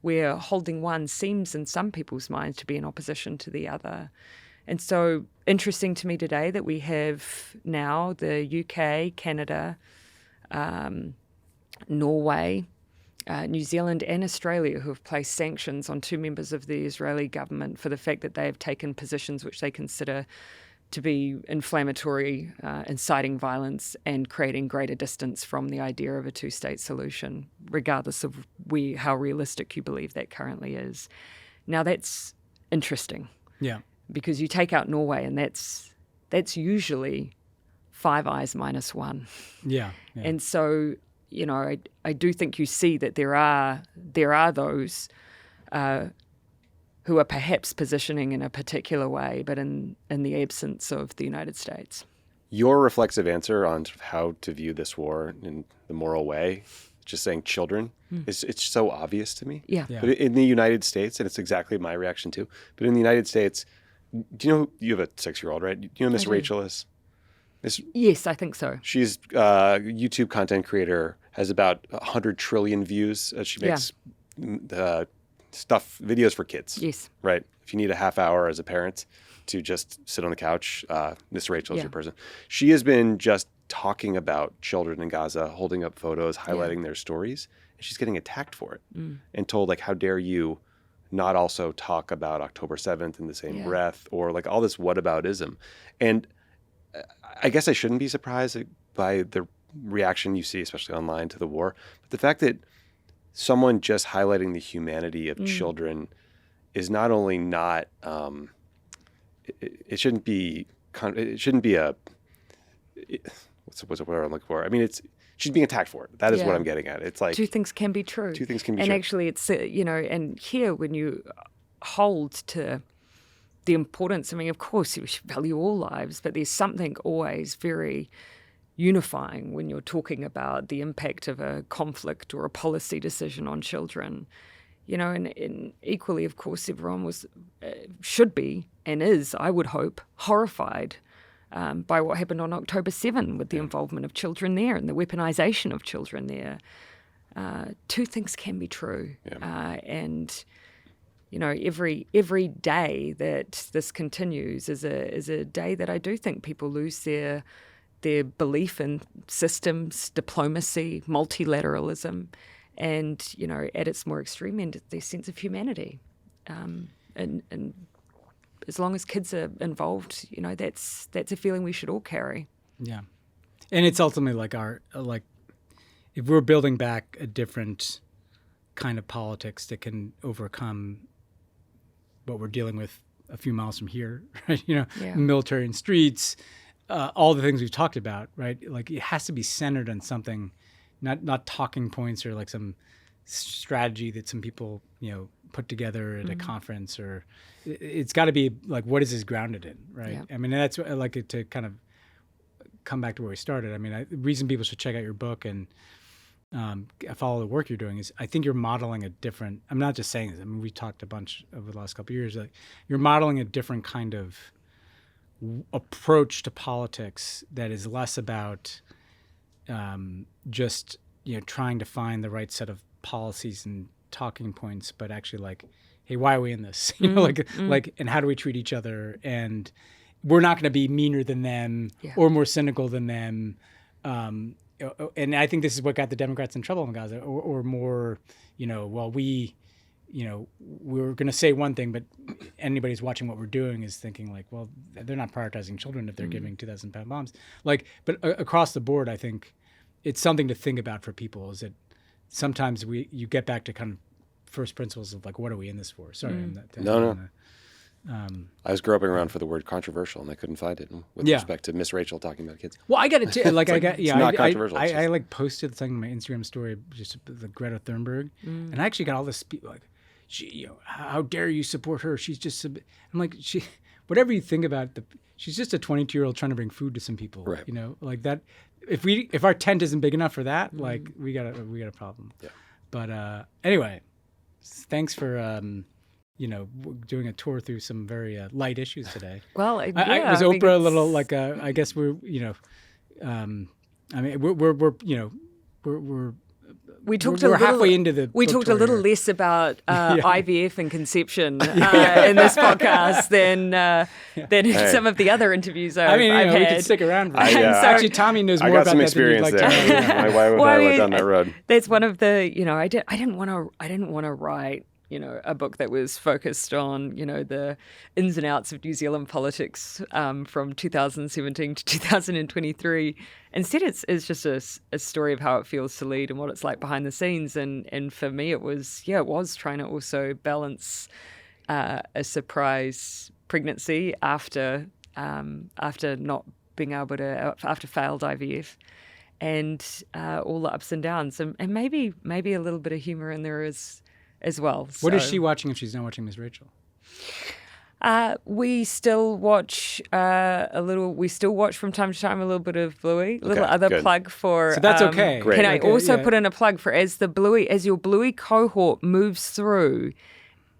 where holding one seems in some people's minds to be in opposition to the other. And so interesting to me today that we have now the UK, Canada, Norway, New Zealand and Australia who have placed sanctions on two members of the Israeli government for the fact that they have taken positions which they consider to be inflammatory, inciting violence and creating greater distance from the idea of a two-state solution, regardless of how realistic you believe that currently is. Now that's interesting. Yeah. Because you take out Norway and that's usually Five Eyes minus one. Yeah. And so, I do think you see that there are those who are perhaps positioning in a particular way, but in the absence of the United States. Your reflexive answer on how to view this war in the moral way, just saying children, it's so obvious to me. Yeah. But in the United States, and it's exactly my reaction too, but in the United States, do you know, you have a 6-year-old, right? Do you know Miss Rachel is? Yes, I think so. She's a YouTube content creator, has about 100 trillion views. She makes videos for kids. Yes. Right. If you need a half hour as a parent to just sit on the couch, Miss Rachel is your person. She has been just talking about children in Gaza, holding up photos, highlighting their stories, and she's getting attacked for it and told, how dare you not also talk about October 7th in the same breath, or all this whataboutism. And I guess I shouldn't be surprised by the reaction you see, especially online, to the war. But the fact that someone just highlighting the humanity of children is not only not it shouldn't be a what's the word I'm looking for? I mean, she's being attacked for it. That is what I'm getting at. It's like two things can be true. Two things can be true. true. And actually, it's and here when you hold to the importance. I mean, of course, you should value all lives, but there's something always very unifying when you're talking about the impact of a conflict or a policy decision on children. And equally, of course, everyone should be and is, I would hope, horrified by what happened on October 7 with the involvement of children there and the weaponization of children there. Two things can be true. And every day that this continues is a day that I do think people lose their belief in systems, diplomacy, multilateralism, and at its more extreme end, their sense of humanity. And as long as kids are involved, that's a feeling we should all carry. Yeah, and it's ultimately like if we're building back a different kind of politics that can overcome what we're dealing with a few miles from here, right? Military and streets, all the things we've talked about, right? Like it has to be centered on something, not talking points or like some strategy that some people, put together at a conference, or it's got to be like, what is this grounded in, right? Yeah. I mean, that's what I like it to kind of come back to where we started. I mean, the reason people should check out your book and follow the work you're doing is I think you're modeling a different, I'm not just saying this, I mean, we talked a bunch over the last couple of years, like you're modeling a different kind of approach to politics that is less about just, trying to find the right set of policies and talking points, but actually like, hey, why are we in this? And how do we treat each other? And we're not going to be meaner than them or more cynical than them. And I think this is what got the Democrats in trouble in Gaza, or more, we're going to say one thing, but anybody who's watching what we're doing is thinking like, well, they're not prioritizing children if they're giving 2,000-pound bombs. But across the board, I think it's something to think about for people, is that sometimes you get back to kind of first principles of like, what are we in this for? Sorry. No. I was groping around for the word controversial, and I couldn't find it with respect to Miss Rachel talking about kids. Well, I got it too. It's not controversial. I posted something in my Instagram story, just the Greta Thunberg, and I actually got all this like, how dare you support her? She's just, I'm like, whatever you think about she's just a 22-year-old trying to bring food to some people, right? Like that. If our tent isn't big enough for that, like we got a problem. Yeah. But anyway, thanks for doing a tour through some very light issues today. Well, was Oprah a little like I guess we're I mean we're we talked we're halfway into the. We talked a little less about IVF and conception in this podcast than some of the other interviews I've had. We can stick around. Actually, Tommy knows more about that. I got some experience there. My wife and I went down that road. That's one of the. I didn't want to write. A book that was focused on, the ins and outs of New Zealand politics from 2017 to 2023. Instead, it's just a story of how it feels to lead and what it's like behind the scenes. And for me, it was trying to also balance a surprise pregnancy after not being able to, after failed IVF. And all the ups and downs, and maybe a little bit of humor in there as well. What is she watching if she's not watching Miss Rachel? We still watch a little. We still watch from time to time a little bit of Bluey. Good. Plug for. So that's okay. Great. Can I also put in a plug for as your Bluey cohort moves through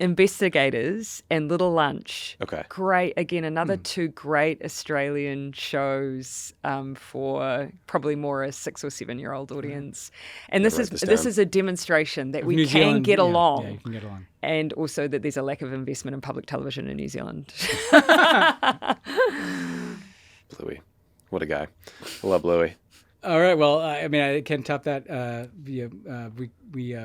Investigators and Little Lunch. Okay. Great. Again, another two great Australian shows for probably more a 6 or 7 year old audience. And this is a demonstration that we can get along. Yeah, you can get along. And also that there's a lack of investment in public television in New Zealand. Bluey. What a guy. I love Bluey. All right. Well, I can't top that. We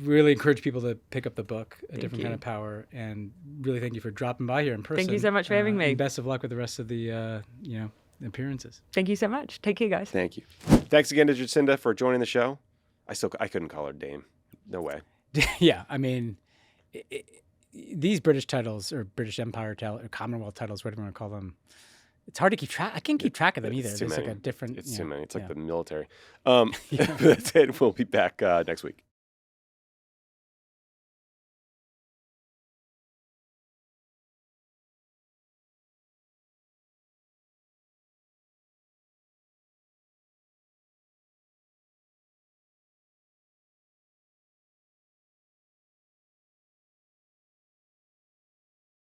really encourage people to pick up the book, A Different Kind of Power, and really thank you for dropping by here in person. Thank you so much for having me. And best of luck with the rest of the appearances. Thank you so much. Take care, guys. Thank you. Thanks again to Jacinda for joining the show. I couldn't call her Dame. No way. Yeah, I mean, these British titles or British Empire or Commonwealth titles, whatever you want to call them, it's hard to keep track. I can't keep track of them either. There's like a different. It's too many. It's like yeah. the military. That's it. We'll be back next week.